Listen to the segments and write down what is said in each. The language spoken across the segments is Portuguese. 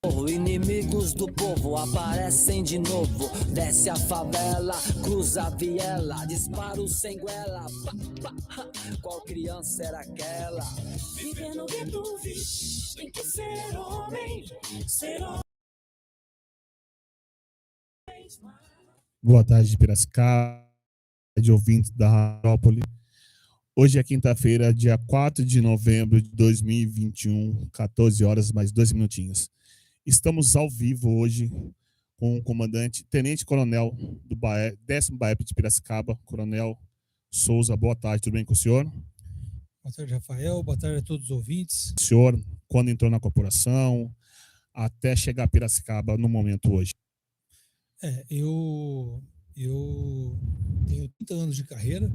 Inimigos do povo aparecem de novo. Desce a favela, cruza a viela, disparo sem goela. Qual criança era aquela? Viver no gueto, tem que ser homem, ser homem. Boa tarde, Piracicaba, de ouvintes da Rádio. Hoje é quinta-feira, dia 4 de novembro de 2021, 14 horas mais 2 minutinhos. Estamos ao vivo hoje com o comandante, tenente-coronel do 10º BAEP de Piracicaba, Coronel Souza. Boa tarde, tudo bem com o senhor? Boa tarde, Rafael. Boa tarde a todos os ouvintes. O senhor, quando entrou na corporação, até chegar a Piracicaba no momento hoje? Eu tenho 30 anos de carreira.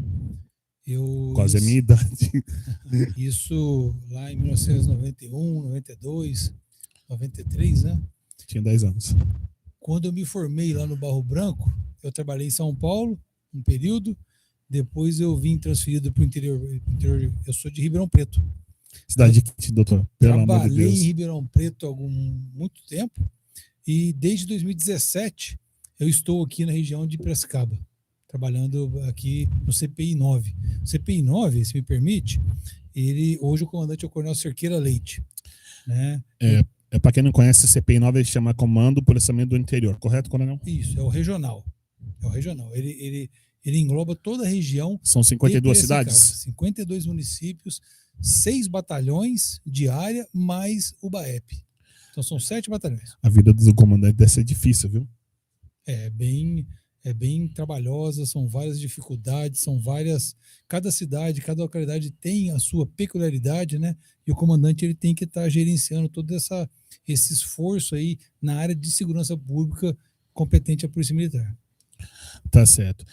Quase a minha idade. Isso lá em 1991, 92, 93, né? Tinha 10 anos. Quando eu me formei lá no Barro Branco, eu trabalhei em São Paulo um período, depois eu vim transferido para o interior. Eu sou de Ribeirão Preto. Cidade de doutor, pelo amor de Trabalhei Deus. em Ribeirão Preto há muito tempo e desde 2017 eu estou aqui na região de Piracicaba, trabalhando aqui no CPI 9. O CPI 9, se me permite, hoje o comandante é o Coronel Cerqueira Leite, né? Para quem não conhece, o CPI 9 ele chama Comando Policiamento do Interior, correto, coronel? Isso, é o regional. Ele engloba toda a região. São 52 cidades? 52 municípios, 6 batalhões de área, mais o BAEP. Então são 7 batalhões. A vida do comandante deve ser difícil, viu? É bem trabalhosa, são várias dificuldades, cada cidade, cada localidade tem a sua peculiaridade, né? E o comandante ele tem que estar gerenciando todo esse esforço aí na área de segurança pública competente à Polícia Militar. Tá certo.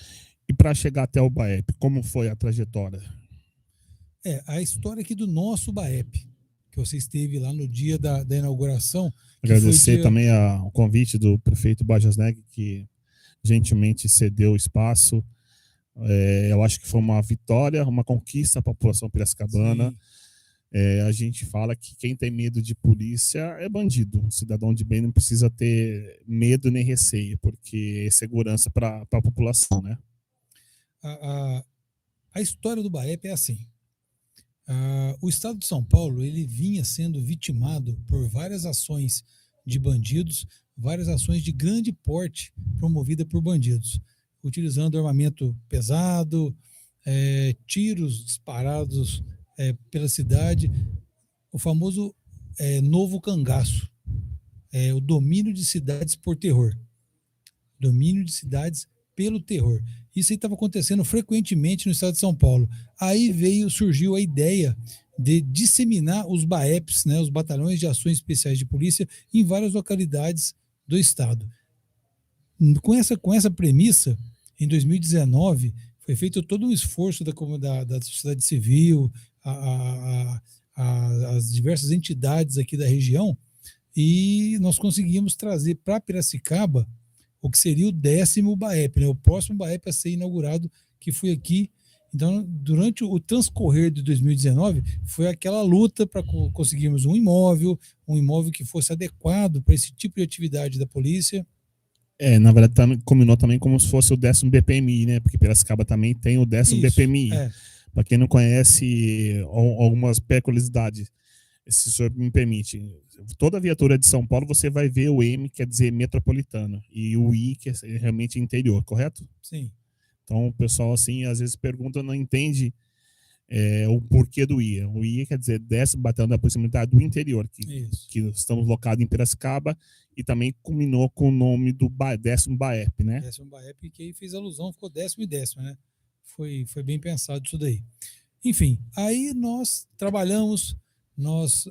E para chegar até o BAEP, como foi a trajetória? A história aqui do nosso BAEP, que você esteve lá no dia da inauguração. Agradecer também o convite do prefeito Bajasneg, que gentilmente cedeu o espaço. Eu acho que foi uma vitória, uma conquista para a população piracicabana. A gente fala que quem tem medo de polícia é bandido. O cidadão de bem não precisa ter medo nem receio, porque é segurança para a população, né? A história do BAEP é assim. O estado de São Paulo ele vinha sendo vitimado por várias ações de bandidos, várias ações de grande porte promovidas por bandidos, utilizando armamento pesado, tiros disparados pela cidade, o famoso novo cangaço, o domínio de cidades por terror, domínio de cidades pelo terror. Isso aí estava acontecendo frequentemente no estado de São Paulo. Aí surgiu a ideia de disseminar os BAEPs, né, os Batalhões de Ações Especiais de Polícia, em várias localidades do estado. Com essa premissa, em 2019, foi feito todo um esforço da sociedade civil, as diversas entidades aqui da região, e nós conseguimos trazer para Piracicaba o que seria o 10º BAEP, né? O próximo BAEP a ser inaugurado, que foi aqui. Então, durante o transcorrer de 2019, foi aquela luta para conseguirmos um imóvel que fosse adequado para esse tipo de atividade da polícia. Na verdade, combinou também como se fosse o 10º BPMI, né? Porque Piracicaba também tem o 10º BPMI. Para quem não conhece algumas peculiaridades, se o senhor me permite, toda viatura de São Paulo você vai ver o M, quer dizer metropolitano, e o I, que é realmente interior, correto? Sim. Então o pessoal assim, às vezes pergunta, não entende o porquê do I. O I quer dizer 10º Batalhão da Polícia Militar do Interior, que estamos locados em Piracicaba, e também culminou com o nome do 10º BAEP, né? 10º BAEP, que aí fez alusão, ficou 10º e 10º, né? Foi bem pensado isso daí. Enfim, aí nós trabalhamos, nós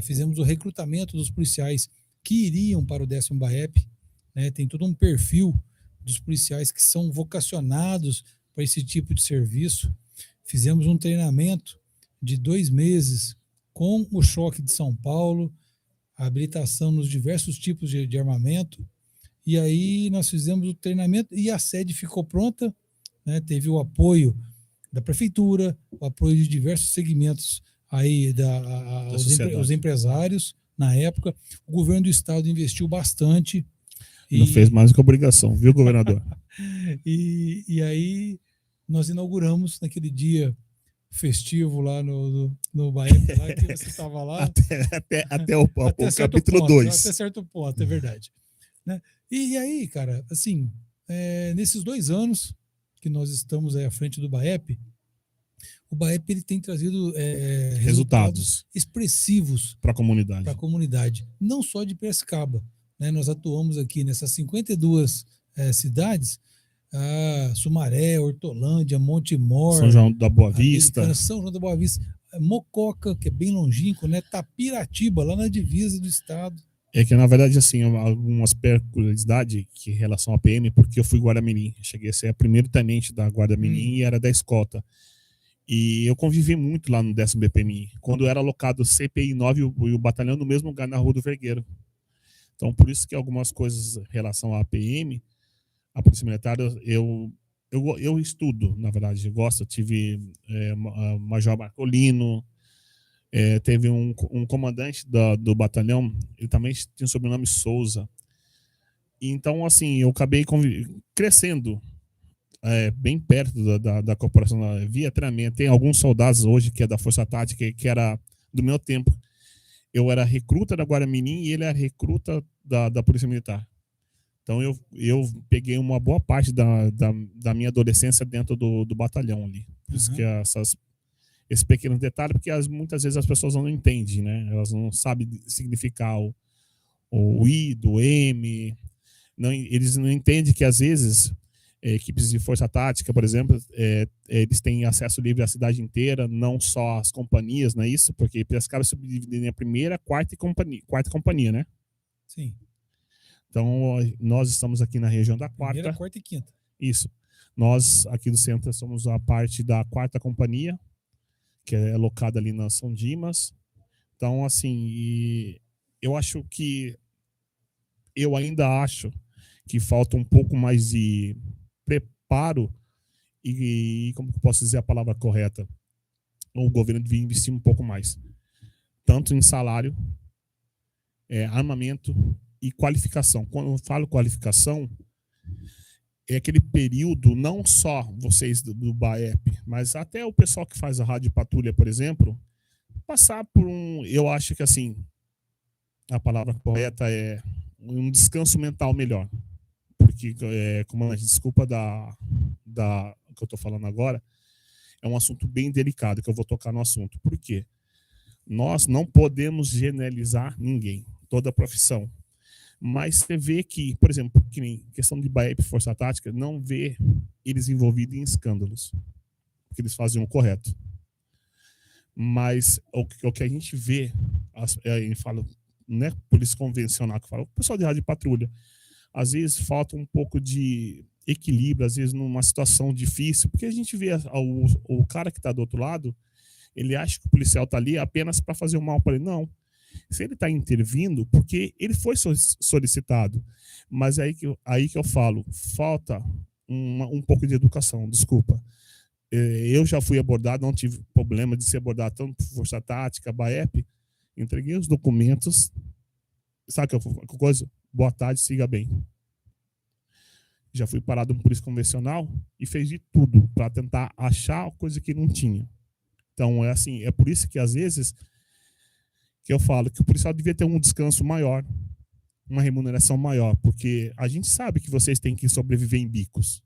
fizemos o recrutamento dos policiais que iriam para o 10º BAEP, né? Tem todo um perfil dos policiais que são vocacionados para esse tipo de serviço. Fizemos um treinamento de 2 meses com o choque de São Paulo, a habilitação nos diversos tipos de armamento, e aí nós fizemos o treinamento e a sede ficou pronta, né? Teve o apoio da prefeitura, o apoio de diversos segmentos aí os empresários, na época. O governo do estado investiu bastante. Não fez mais do que obrigação, viu, governador? E aí nós inauguramos naquele dia festivo lá no BAEP, lá que você estava lá. Até o capítulo 2. Até certo ponto, é verdade. Né? E aí, cara, assim, nesses 2 anos que nós estamos aí à frente do BAEP, o BAEP ele tem trazido resultados expressivos para a comunidade, não só de Piracicaba. Né? Nós atuamos aqui nessas 52 cidades, Sumaré, Hortolândia, Montemor, São João da Boa Vista, São João da Boa Vista, Mococa, que é bem longínquo, né? Tapiratiba, lá na divisa do estado. É que, na verdade, assim, algumas peculiaridades que em relação à PM, porque eu fui guarda-mirim. Cheguei a ser a primeiro tenente da guarda-mirim e era da escolta. E eu convivi muito lá no 10º BPMI, quando era alocado o CPI 9 e o batalhão no mesmo lugar na Rua do Vergueiro. Então, por isso que algumas coisas em relação à PM, a Polícia Militar, eu estudo, na verdade, eu gosto. Eu tive Major Marcolino, teve um comandante do batalhão, ele também tinha o sobrenome Souza. Então, assim, eu acabei crescendo bem perto da corporação, via treinamento. Tem alguns soldados hoje que é da Força Tática, que era do meu tempo. Eu era recruta da Guarda-Mirim e ele era recruta da Polícia Militar. Então, eu peguei uma boa parte da minha adolescência dentro do batalhão ali. Por isso que esse pequeno detalhe, porque muitas vezes as pessoas não entendem, né? Elas não sabem significar o I, do M. Não, eles não entendem que, às vezes, equipes de força tática, por exemplo, eles têm acesso livre à cidade inteira, não só às companhias, não é isso? Porque Piracicaba se subdivide em primeira, quarta companhia, né? Sim. Então, nós estamos aqui na região da quarta. Primeira, quarta e quinta. Isso. Nós, aqui do centro, somos a parte da quarta companhia, que é alocada ali na São Dimas. Então, assim, eu ainda acho que falta um pouco mais de preparo e como eu posso dizer a palavra correta? O governo devia investir um pouco mais. Tanto em salário, armamento e qualificação. Quando eu falo qualificação, é aquele período, não só vocês do BAEP, mas até o pessoal que faz a rádio patrulha, por exemplo, passar por eu acho que, assim, a palavra correta é um descanso mental melhor. Porque, comandante, desculpa o que eu estou falando agora, é um assunto bem delicado, que eu vou tocar no assunto. Por quê? Nós não podemos generalizar ninguém, toda a profissão. Mas você vê que, por exemplo, que nem questão de BAEP, Força Tática, não vê eles envolvidos em escândalos, porque eles fazem o correto. Mas o que a gente vê, fala, não é polícia convencional que fala, o pessoal de rádio patrulha, às vezes falta um pouco de equilíbrio, às vezes numa situação difícil, porque a gente vê o cara que está do outro lado, ele acha que o policial está ali apenas para fazer o mal para ele. Não. Se ele está intervindo, porque ele foi solicitado. Mas aí que eu falo, falta um pouco de educação, desculpa. Eu já fui abordado, não tive problema de ser abordado tanto por Força Tática, BAEP, entreguei os documentos, sabe que coisa? Boa tarde, siga bem. Já fui parado por polícia convencional e fez de tudo para tentar achar coisa que não tinha. Então, é por isso que às vezes que eu falo que o policial devia ter um descanso maior, uma remuneração maior, porque a gente sabe que vocês têm que sobreviver em bicos.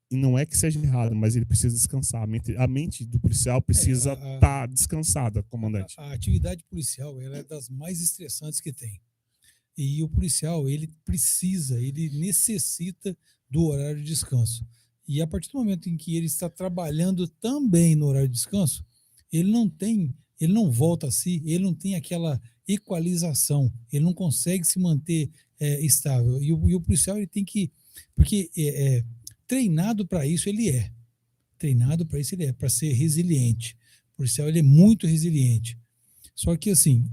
E não é que seja errado, mas ele precisa descansar. A mente do policial precisa estar descansada, comandante. A atividade policial ela é das mais estressantes que tem. E o policial, ele necessita do horário de descanso. E a partir do momento em que ele está trabalhando também no horário de descanso, ele não volta a si, ele não tem aquela equalização, ele não consegue se manter estável. E o policial, ele tem que... Porque treinado para isso, ele é. Treinado para isso, ele é, para ser resiliente. O policial, ele é muito resiliente. Só que, assim,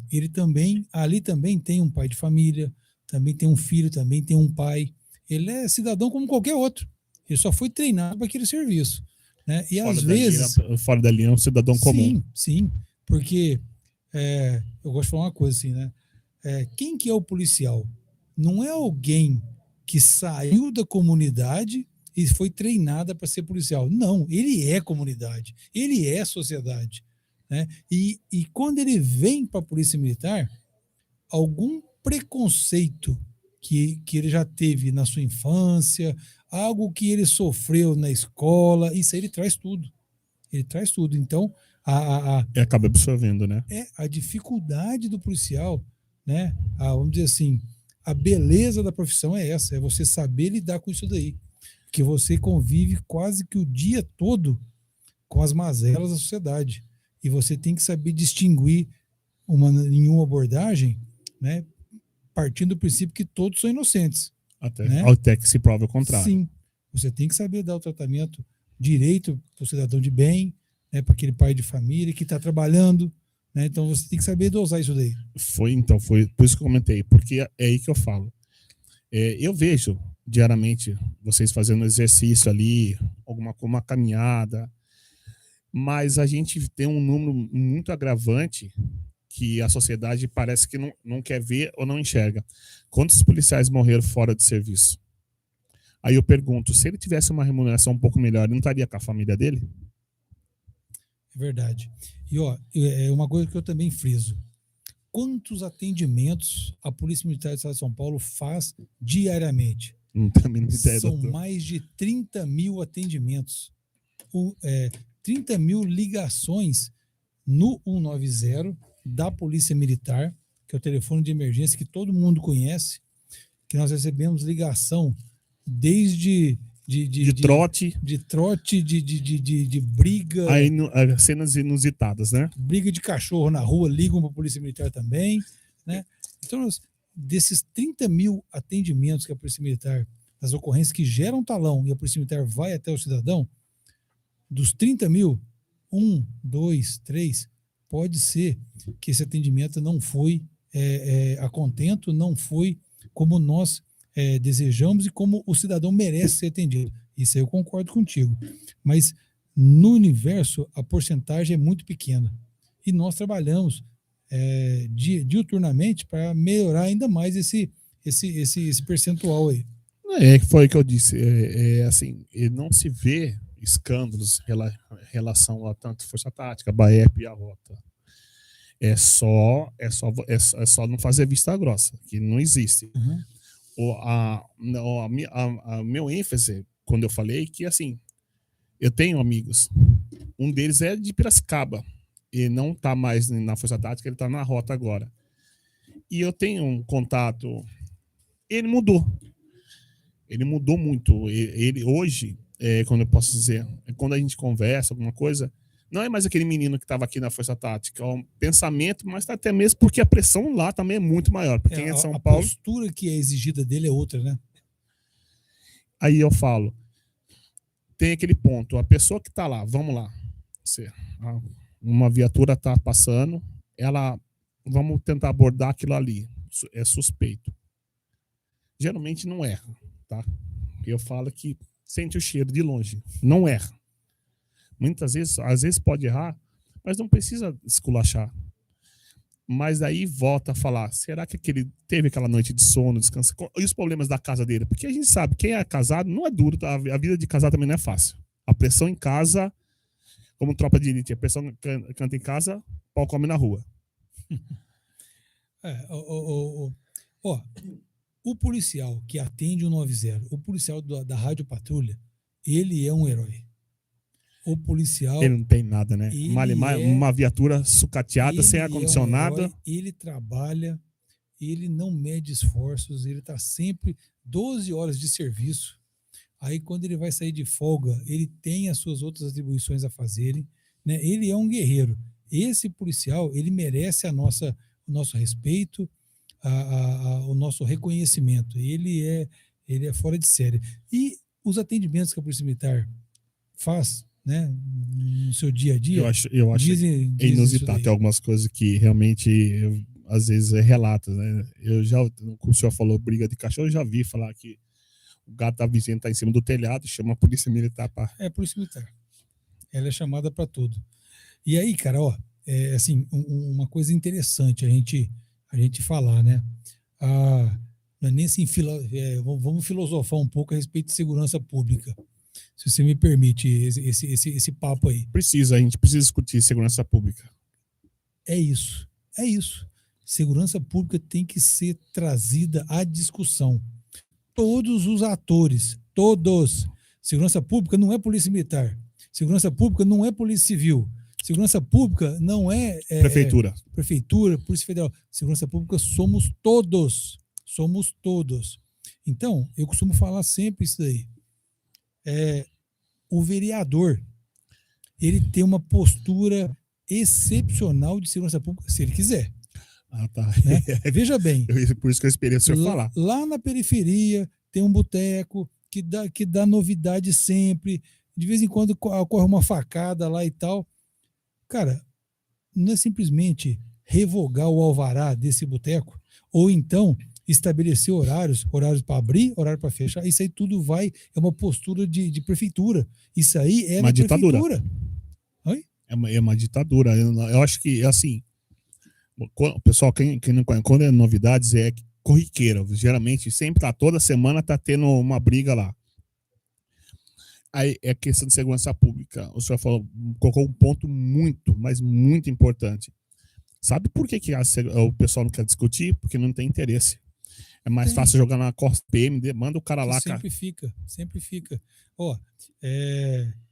ali também tem um pai de família, também tem um filho, também tem um pai. Ele é cidadão como qualquer outro. Ele só foi treinado para aquele serviço. Né? E às vezes... Fora da linha é um cidadão comum. Sim, porque eu gosto de falar uma coisa assim, né? Quem que é o policial? Não é alguém que saiu da comunidade e foi treinada para ser policial. Não, ele é comunidade, ele é sociedade, né? E quando ele vem para a Polícia Militar, algum preconceito que ele já teve na sua infância, algo que ele sofreu na escola, isso aí ele traz tudo. Ele traz tudo. Então, E acaba absorvendo, né? a dificuldade do policial, né? Vamos dizer assim, a beleza da profissão é essa, é você saber lidar com isso daí. Que você convive quase que o dia todo com as mazelas da sociedade. E você tem que saber distinguir em uma abordagem, né? Partindo do princípio que todos são inocentes. Né? Até que se prove o contrário. Sim. Você tem que saber dar o tratamento direito para o cidadão de bem, né? Para aquele pai de família que está trabalhando. Né? Então você tem que saber dosar isso daí. Foi por isso que eu comentei, porque é aí que eu falo. Eu vejo diariamente vocês fazendo exercício ali, uma caminhada, mas a gente tem um número muito agravante que a sociedade parece que não quer ver ou não enxerga. Quantos policiais morreram fora de serviço? Aí eu pergunto, se ele tivesse uma remuneração um pouco melhor, ele não estaria com a família dele? É verdade. E é uma coisa que eu também friso. Quantos atendimentos a Polícia Militar do Estado de São Paulo faz diariamente? Não tenho a mínima ideia, São doutor. mais de 30 mil atendimentos. 30 mil ligações no 190 da Polícia Militar, que é o telefone de emergência que todo mundo conhece, que nós recebemos ligação desde De trote. de trote, de briga, Aí cenas inusitadas, né? briga de cachorro na rua, ligam para a Polícia Militar também, né? Então, desses 30 mil atendimentos que a Polícia Militar, as ocorrências que geram talão e a Polícia Militar vai até o cidadão, dos 30 mil, 1, 2, 3, pode ser que esse atendimento não foi a contento, não foi como nós desejamos e como o cidadão merece ser atendido. Isso aí eu concordo contigo. Mas no universo a porcentagem é muito pequena. E nós trabalhamos diuturnamente para melhorar ainda mais esse percentual aí. Foi o que eu disse. Assim, não se vê escândalos em relação a tanto Força Tática, BAEP e a Rota. É só não fazer vista grossa, que não existe. Uhum. Meu ênfase, quando eu falei, que assim, eu tenho amigos. Um deles é de Piracicaba. E não está mais na Força Tática, ele está na Rota agora. E eu tenho um contato. Ele mudou. Ele mudou muito. Ele hoje, quando eu posso dizer, quando a gente conversa, alguma coisa, não é mais aquele menino que estava aqui na Força Tática. É um pensamento, mas até mesmo porque a pressão lá também é muito maior. Porque quem é de São Paulo. A postura que é exigida dele é outra, né? Aí eu falo, tem aquele ponto, a pessoa que está lá, vamos lá, uma viatura está passando, vamos tentar abordar aquilo ali, é suspeito. Geralmente não erra, tá? Eu falo que sente o cheiro de longe, não erra. Muitas vezes, às vezes pode errar, mas não precisa esculachar. Mas aí volta a falar, será que ele teve aquela noite de sono, descanso? E os problemas da casa dele? Porque a gente sabe, quem é casado não é duro, tá? A vida de casado também não é fácil. A pressão em casa, como tropa de elite, a pressão canta em casa, pau come na rua. O policial que atende o 90, o policial da Rádio Patrulha, ele é um herói. O policial... Ele não tem nada, né? Uma viatura sucateada, sem ar-condicionado. Ele trabalha, ele não mede esforços, ele está sempre 12 horas de serviço. Aí, quando ele vai sair de folga, ele tem as suas outras atribuições a fazerem, né? Ele é um guerreiro. Esse policial, ele merece o nosso respeito, o nosso reconhecimento. Ele é fora de série. E os atendimentos que a Polícia Militar faz, né, no seu dia a dia, eu acho dizem inusitado. Tem algumas coisas que realmente às vezes é relato, né? O senhor falou briga de cachorro, eu já vi falar que o gato da vizinha está em cima do telhado, chama a Polícia Militar para... É a Polícia Militar. Ela é chamada para tudo. E aí, cara, assim, uma coisa interessante a gente falar, né? Não é nem assim, vamos filosofar um pouco a respeito de segurança pública, se você me permite esse papo aí. A gente precisa discutir segurança pública. É isso. Segurança pública tem que ser trazida à discussão. Todos os atores, todos. Segurança pública não é polícia militar. Segurança pública não é polícia civil. Segurança pública não é prefeitura, Polícia Federal. Segurança pública somos todos. Somos todos. Então, eu costumo falar sempre isso daí. O vereador, ele tem uma postura excepcional de segurança pública, se ele quiser. Ah, tá. Né? Veja bem. Por isso que eu esperei o senhor falar. Lá na periferia tem um boteco que dá novidade sempre. De vez em quando ocorre uma facada lá e tal. Cara, não é simplesmente revogar o alvará desse boteco, ou então estabelecer horários para abrir, horário para fechar. Isso aí tudo é uma postura de prefeitura. Isso aí é uma ditadura. Prefeitura. Oi? É uma ditadura. Eu acho que, assim, pessoal, quem não conhece, quando é novidades, é corriqueira. Geralmente, toda semana tá tendo uma briga lá. Aí é questão de segurança pública. O senhor colocou um ponto muito, mas muito importante. Sabe por que o pessoal não quer discutir? Porque não tem interesse. É mais fácil jogar na Costa PM, manda o cara lá, sempre fica.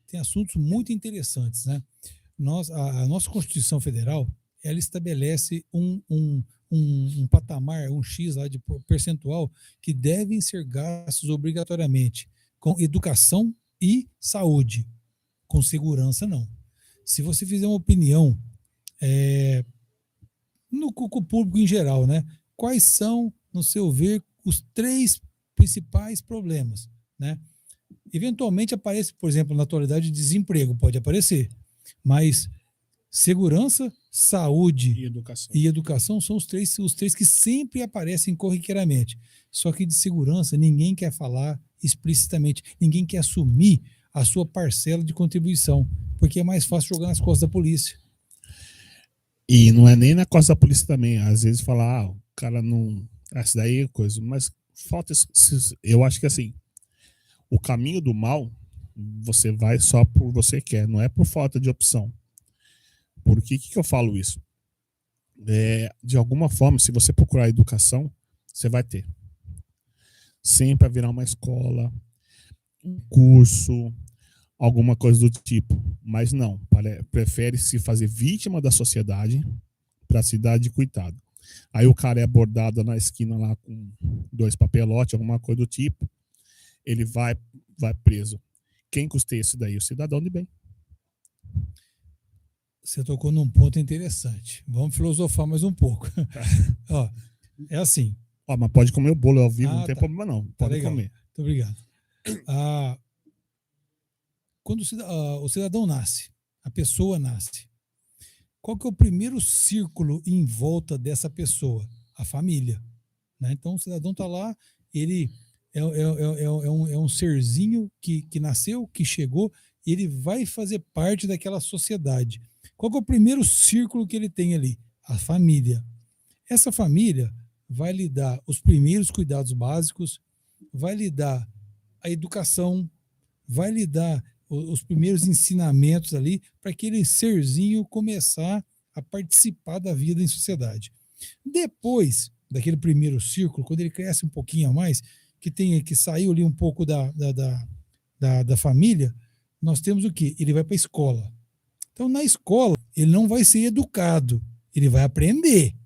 Tem assuntos muito interessantes, né? A nossa Constituição Federal, ela estabelece um patamar, um X lá de percentual que devem ser gastos obrigatoriamente com educação e saúde. Com segurança, não. Se você fizer uma opinião no público em geral, né? Quais são, no seu ver, os 3 principais problemas, né? Eventualmente aparece, por exemplo, na atualidade, desemprego, pode aparecer, mas segurança, saúde e educação são os três que sempre aparecem corriqueiramente. Só que de segurança ninguém quer falar explicitamente, ninguém quer assumir a sua parcela de contribuição, porque é mais fácil jogar nas costas da polícia. E não é nem na costa da polícia também. Às vezes falar, o cara não... Essa daí é coisa. Mas falta... Eu acho que assim, o caminho do mal, você vai só por você quer, não é por falta de opção. Por que eu falo isso? De alguma forma, se você procurar educação, você vai ter. Sempre vai virar uma escola, um curso, alguma coisa do tipo. Mas não, prefere se fazer vítima da sociedade para se dar de coitado. Aí o cara é abordado na esquina lá com 2 papelotes, alguma coisa do tipo, ele vai preso. Quem custeia isso daí? O cidadão de bem. Você tocou num ponto interessante. Vamos filosofar mais um pouco. É assim. Mas pode comer o bolo ao vivo, não tem problema não. Pode comer. Muito obrigado. Quando o cidadão nasce, a pessoa nasce, qual que é o primeiro círculo em volta dessa pessoa? A família. Né? Então o cidadão está lá, ele é um serzinho que nasceu, que chegou, ele vai fazer parte daquela sociedade. Qual que é o primeiro círculo que ele tem ali? A família. Essa família vai lhe dar os primeiros cuidados básicos, vai lhe dar a educação, vai lhe dar os primeiros ensinamentos ali para aquele serzinho começar a participar da vida em sociedade. Depois daquele primeiro círculo, quando ele cresce um pouquinho a mais, que saiu ali um pouco da família, nós temos o quê? Ele vai para a escola. Então, na escola, ele não vai ser educado, ele vai aprender.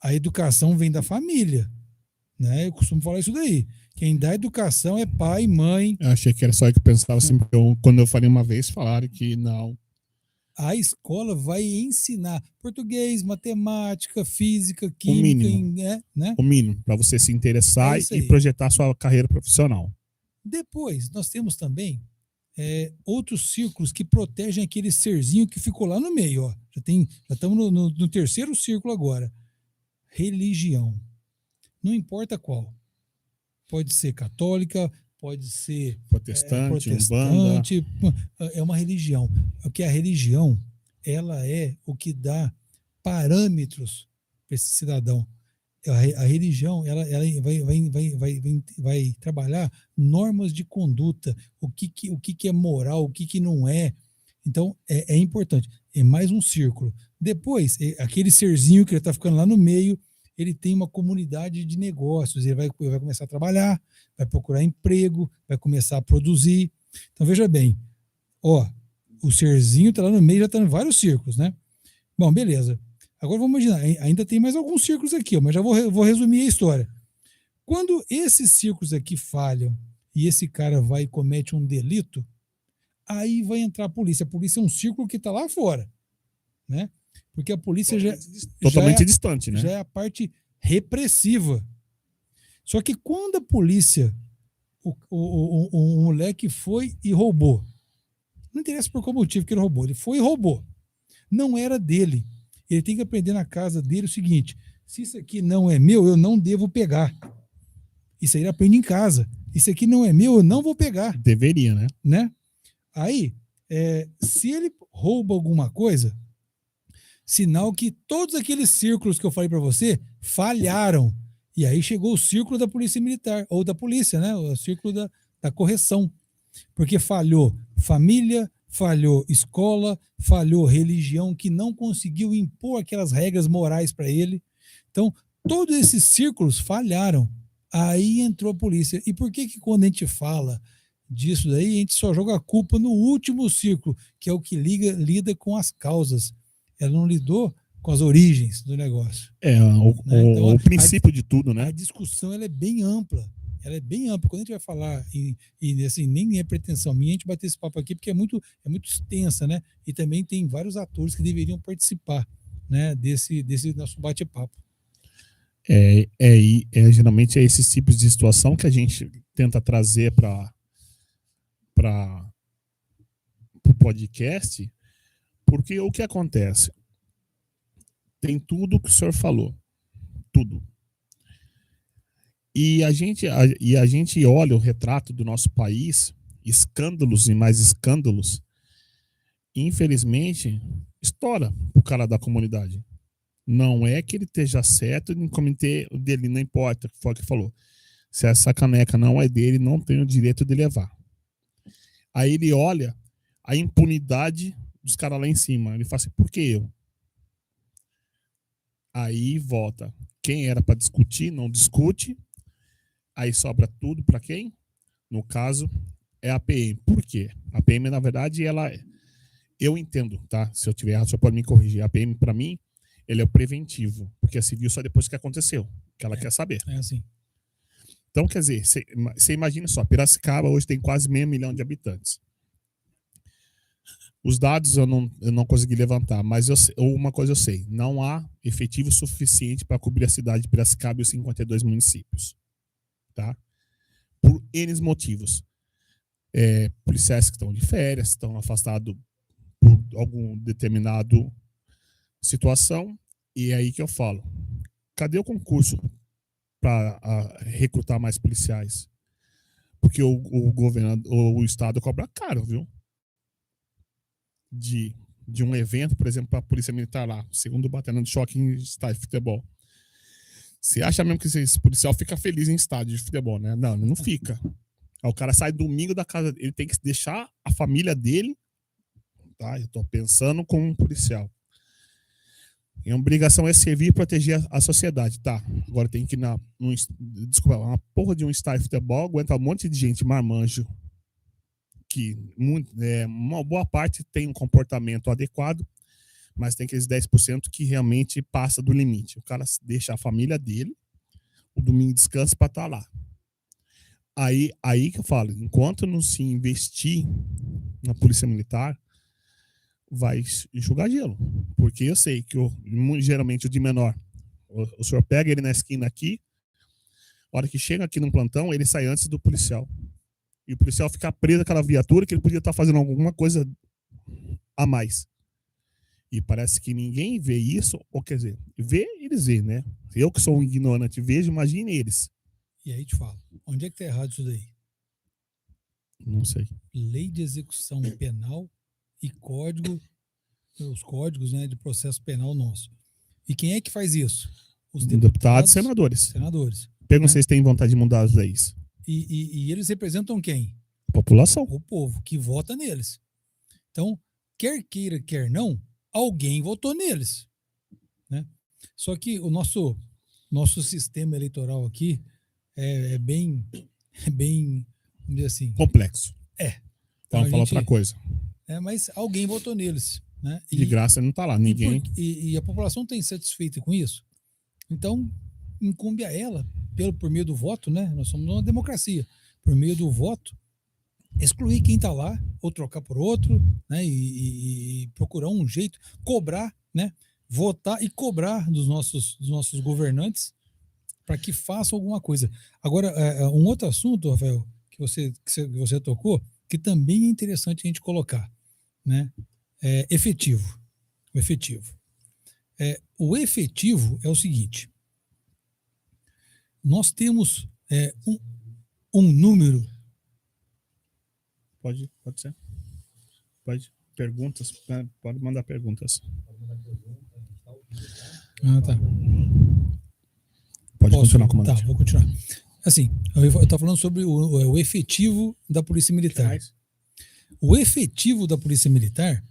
A educação vem da família, né? Eu costumo falar isso daí. Quem dá educação é pai, mãe. Eu achei que era só eu que pensava assim, porque quando eu falei uma vez, falaram que não. A escola vai ensinar português, matemática, física, química, né? O mínimo, para você se interessar e projetar sua carreira profissional. Depois, nós temos também outros círculos que protegem aquele serzinho que ficou lá no meio. Ó. Já estamos no terceiro círculo agora. Religião. Não importa qual. Pode ser católica, pode ser protestante, Umbanda. É uma religião. O que é a religião? ela é o que dá parâmetros para esse cidadão. A religião ela vai trabalhar normas de conduta, o que é moral, o que não é. Então, é importante. É mais um círculo. Depois, aquele serzinho que ele está ficando lá no meio, ele tem uma comunidade de negócios, ele vai começar a trabalhar, vai procurar emprego, vai começar a produzir. Então, veja bem, ó, o serzinho está lá no meio, já está em vários círculos, né? Bom, beleza. Agora vamos imaginar, ainda tem mais alguns círculos aqui, ó, mas já vou resumir a história. Quando esses círculos aqui falham e esse cara vai e comete um delito, aí vai entrar a polícia. A polícia é um círculo que está lá fora, né? Porque a polícia Totalmente distante, né? já é a parte repressiva. Só que quando a polícia, o moleque foi e roubou, não interessa por qual motivo que ele roubou, ele foi e roubou. Não era dele. Ele tem que aprender na casa dele o seguinte: se isso aqui não é meu, eu não devo pegar. Isso aí ele aprende em casa. Isso aqui não é meu, eu não vou pegar. Deveria, né? Aí, se ele rouba alguma coisa, sinal que todos aqueles círculos que eu falei para você falharam. E aí chegou o círculo da polícia militar, ou da polícia, né? O círculo da correção. Porque falhou família, falhou escola, falhou religião, que não conseguiu impor aquelas regras morais para ele. Então, todos esses círculos falharam. Aí entrou a polícia. E por que quando a gente fala disso daí, a gente só joga a culpa no último círculo, que é o que lida com as causas? Ela não lidou com as origens do negócio. Então, o princípio de tudo, né? A discussão ela é bem ampla. Ela é bem ampla. Quando a gente vai falar, e assim, nem é pretensão minha a gente bater esse papo aqui, porque é muito extensa, né? E também tem vários atores que deveriam participar, né, desse nosso bate-papo. Geralmente é esses tipos de situação que a gente tenta trazer para o podcast, porque o que acontece? Tem tudo que o senhor falou. Tudo. E a gente olha o retrato do nosso país, escândalos e mais escândalos, e infelizmente, estoura o cara da comunidade. Não é que ele esteja certo em cometer o dele, não importa, que foi o que falou. Se essa caneca não é dele, não tem o direito de levar. Aí ele olha a impunidade dos caras lá em cima. Ele fala assim, por que eu? Aí volta. Quem era para discutir, não discute. Aí sobra tudo para quem? No caso, é a PM. Por quê? A PM, na verdade, eu entendo, tá? Se eu tiver errado, você pode me corrigir. A PM, para mim, ele é o preventivo. Porque a civil só depois que aconteceu. Que ela quer saber. É assim. Então, quer dizer, você imagina só, Piracicaba hoje tem quase 500 mil de habitantes. Os dados eu não consegui levantar, mas uma coisa eu sei, não há efetivo suficiente para cobrir a cidade de Piracicaba e os 52 municípios. Tá? Por N motivos. Policiais que estão de férias, estão afastados por algum determinado situação, e é aí que eu falo, cadê o concurso para recrutar mais policiais? Porque o governo, o estado cobra caro, viu? De um evento, por exemplo, para a polícia militar lá, segundo batalhão de choque em estádio de futebol. Você acha mesmo que esse policial fica feliz em estádio de futebol, né? Não, ele não fica. Aí o cara sai domingo da casa, ele tem que deixar a família dele, tá? Eu tô pensando como um policial. E a obrigação é servir e proteger a sociedade, tá? Agora tem que ir uma porra de um estádio de futebol, aguenta um monte de gente marmanjo, que uma boa parte tem um comportamento adequado, mas tem aqueles 10% que realmente passa do limite. O cara deixa a família dele, o domingo descansa para estar lá. Aí que eu falo, enquanto não se investir na polícia militar, vai enxugar gelo. Porque eu sei que geralmente o de menor, o senhor pega ele na esquina aqui, a hora que chega aqui no plantão, ele sai antes do policial. E o policial fica preso àquela viatura que ele podia estar fazendo alguma coisa a mais. E parece que ninguém vê isso, ou quer dizer, eles veem, né? Eu que sou um ignorante vejo, imagine eles. E aí te falo, onde é que tá errado isso daí? Não sei. Lei de execução penal e código os códigos, né, de processo penal nosso. E quem é que faz isso? Os Deputados e senadores. senadores. Pergunto se Né? vocês têm vontade de mudar as leis. E eles representam quem? População. O povo, que vota neles. Então, quer queira, quer não, alguém votou neles. Né? Só que o nosso sistema eleitoral aqui é bem, vamos dizer assim. Complexo. Então Vamos falar outra coisa. Mas alguém votou neles. Né? De graça não tá lá, ninguém. E a população tem satisfeita com isso. Então, incumbe a ela, por meio do voto, né? Nós somos uma democracia. Por meio do voto, excluir quem está lá, ou trocar por outro, né? E procurar um jeito, cobrar, né? Votar e cobrar dos nossos governantes para que façam alguma coisa. Agora, um outro assunto, Rafael, que você tocou, que também é interessante a gente colocar, né? Efetivo. O efetivo. O efetivo é o seguinte: nós temos um número. Pode ser. Pode. Perguntas, né? Pode mandar perguntas. Ah, tá. Pode continuar, comandante. Tá, vou continuar. Assim, eu estava falando sobre o efetivo da Polícia Militar. O efetivo da Polícia Militar,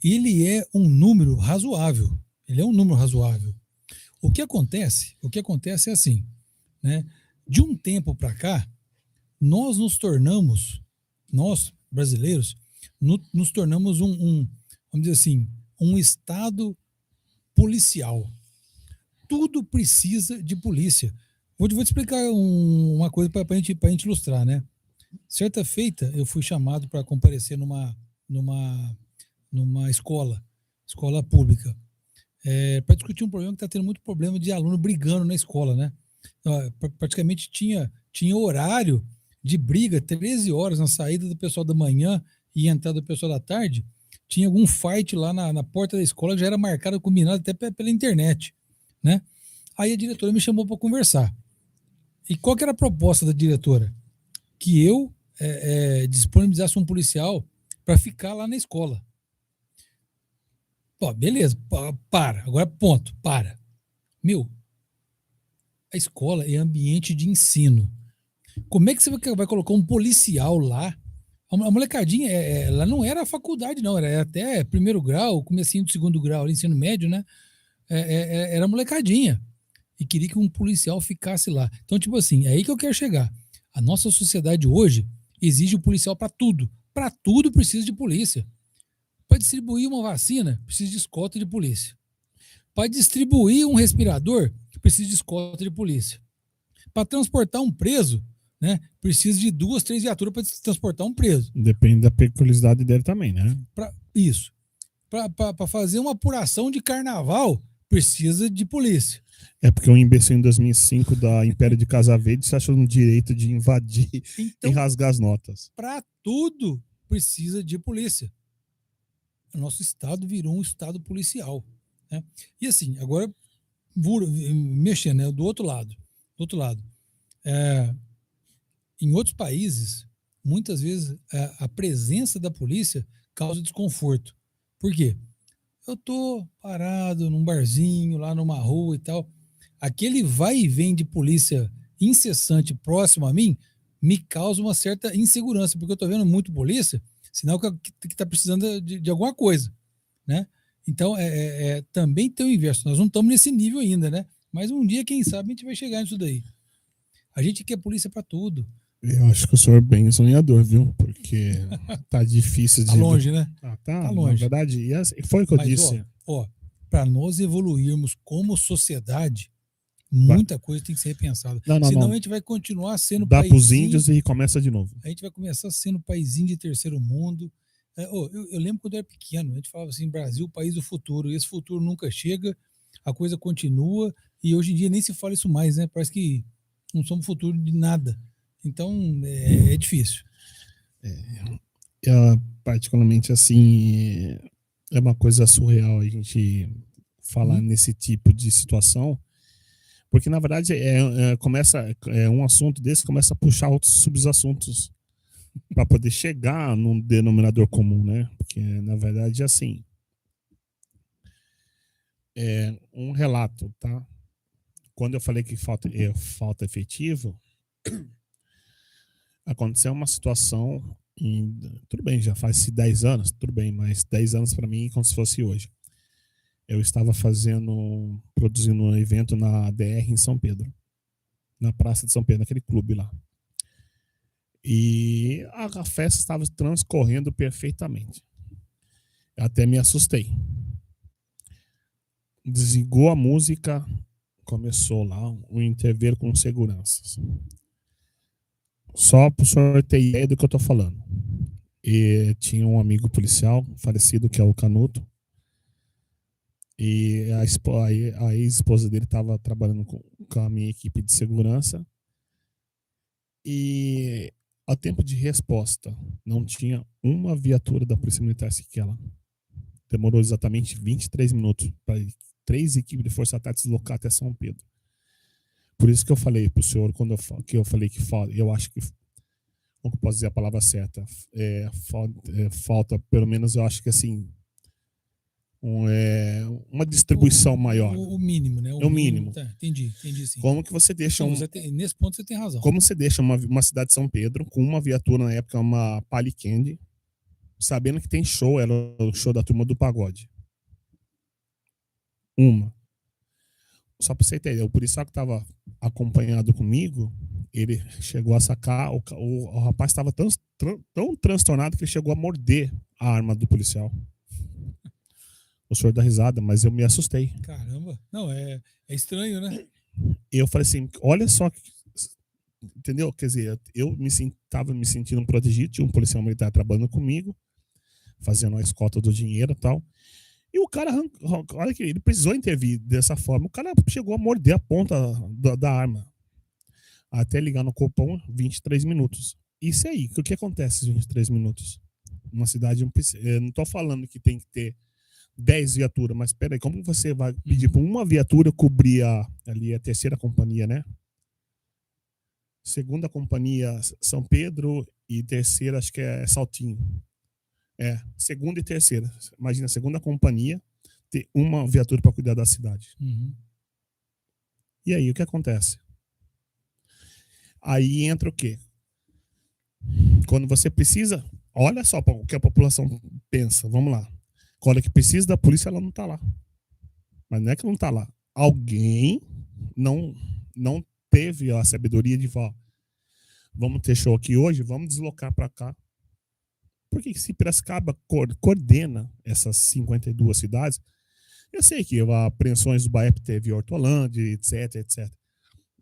ele é um número razoável. Ele é um número razoável. O que acontece é assim, né? De um tempo para cá, nós brasileiros, nos tornamos vamos dizer assim, um estado policial. Tudo precisa de polícia. Vou te explicar uma coisa para a gente ilustrar, né? Certa feita, eu fui chamado para comparecer numa escola pública, para discutir um problema que está tendo muito problema de aluno brigando na escola, né? Praticamente tinha horário de briga, 13 horas na saída do pessoal da manhã e entrada do pessoal da tarde. Tinha algum fight lá na porta da escola, já era marcado, combinado até pela internet, né? Aí a diretora me chamou para conversar. E qual que era a proposta da diretora? Que eu disponibilizasse um policial para ficar lá na escola. Pô, beleza, agora ponto, para. A escola é ambiente de ensino. Como é que você vai colocar um policial lá? A molecadinha, ela não era a faculdade, não, era até primeiro grau, comecinho do segundo grau, ensino médio, né? Era molecadinha. E queria que um policial ficasse lá. Então, tipo assim, é aí que eu quero chegar. A nossa sociedade hoje exige o policial para tudo. Para tudo precisa de polícia. Para distribuir uma vacina, precisa de escolta de polícia. Para distribuir um respirador, precisa de escolta de polícia. Para transportar um preso, né, precisa de 2, 3 viaturas para transportar um preso. Depende da peculiaridade dele também, né? Isso. Para fazer uma apuração de carnaval, precisa de polícia. É porque um imbecil em 2005 da Império de Casa Verde se achou no direito de invadir e rasgar as notas. Para tudo precisa de polícia. O nosso estado virou um estado policial, né? E assim, agora mexendo, né, do outro lado. Em outros países, muitas vezes a presença da polícia causa desconforto. Por quê? Eu tô parado num barzinho, lá numa rua e tal. Aquele vai e vem de polícia incessante próximo a mim me causa uma certa insegurança, porque eu tô vendo muito polícia, sinal que tá precisando de alguma coisa, né? Então, também tem o inverso. Nós não estamos nesse nível ainda, né? Mas um dia, quem sabe, a gente vai chegar nisso daí. A gente quer polícia para tudo. Eu acho que o senhor é bem sonhador, viu? Porque tá difícil de... Tá longe, né? Tá longe. Na verdade, foi o que eu disse. Para nós evoluirmos como sociedade, muita coisa tem que ser repensada. Senão a gente vai continuar sendo dá pros índios e começa de novo. A gente vai começar sendo paizinho de terceiro mundo. Eu lembro quando eu era pequeno, a gente falava assim, Brasil, país do futuro. E esse futuro nunca chega, a coisa continua, e hoje em dia nem se fala isso mais, né? Parece que não somos futuro de nada. Então, é difícil. Particularmente, assim, é uma coisa surreal a gente falar nesse tipo de situação, porque, na verdade, um assunto desse começa a puxar outros subassuntos para poder chegar num denominador comum, né? Porque, na verdade, assim, Um relato, tá? Quando eu falei que falta efetivo, aconteceu uma situação, tudo bem, já faz 10 anos, tudo bem, mas 10 anos para mim é como se fosse hoje. Eu estava produzindo um evento na ADR em São Pedro, na Praça de São Pedro, naquele clube lá. E a festa estava transcorrendo perfeitamente. Eu até me assustei. Desligou a música, começou lá o intervir com seguranças. Só para o senhor ter ideia do que eu estou falando. E tinha um amigo policial falecido, que é o Canuto, e a ex-esposa dele estava trabalhando com a minha equipe de segurança, e ao tempo de resposta não tinha uma viatura da Polícia Militar sequer lá. Demorou exatamente 23 minutos para 3 equipes de Força Tática deslocar até São Pedro. Por isso que eu falei para o senhor, que eu falei que falta, eu acho que, como eu posso dizer a palavra certa, falta, pelo menos eu acho que assim, uma distribuição maior. O mínimo, né? O mínimo. Tá, entendi sim. Como que você deixa nesse ponto você tem razão. Como você deixa uma cidade de São Pedro com uma viatura, na época, uma Palio Candy, sabendo que tem show, era o show da Turma do Pagode. Só pra você ter ideia, o policial que estava acompanhado comigo, ele chegou a sacar, o rapaz estava tão transtornado que ele chegou a morder a arma do policial. O senhor dá risada, mas eu me assustei. Caramba, não, é estranho, né? Eu falei assim, olha só, entendeu? Quer dizer, eu estava me sentindo protegido, tinha um policial militar trabalhando comigo, fazendo a escolta do dinheiro e tal. E o cara, olha que ele precisou intervir dessa forma. O cara chegou a morder a ponta da arma. Até ligar no Copom, 23 minutos. Isso aí, o que acontece em 23 minutos? Uma cidade, eu não estou falando que tem que ter 10 viaturas, mas peraí, como você vai pedir para uma viatura cobrir ali a terceira companhia, né? Segunda companhia, São Pedro, e terceira, acho que é Saltinho. Segunda e terceira. Imagina, a segunda companhia ter uma viatura para cuidar da cidade. Uhum. E aí, o que acontece? Aí entra o quê? Quando você precisa, olha só o que a população pensa, vamos lá. Quando é que precisa da polícia, ela não está lá. Mas não é que não está lá. Alguém não teve a sabedoria de falar, vamos ter show aqui hoje, vamos deslocar para cá. Porque se Piracicaba coordena essas 52 cidades, eu sei que apreensões do BAEP teve Hortolândia, etc.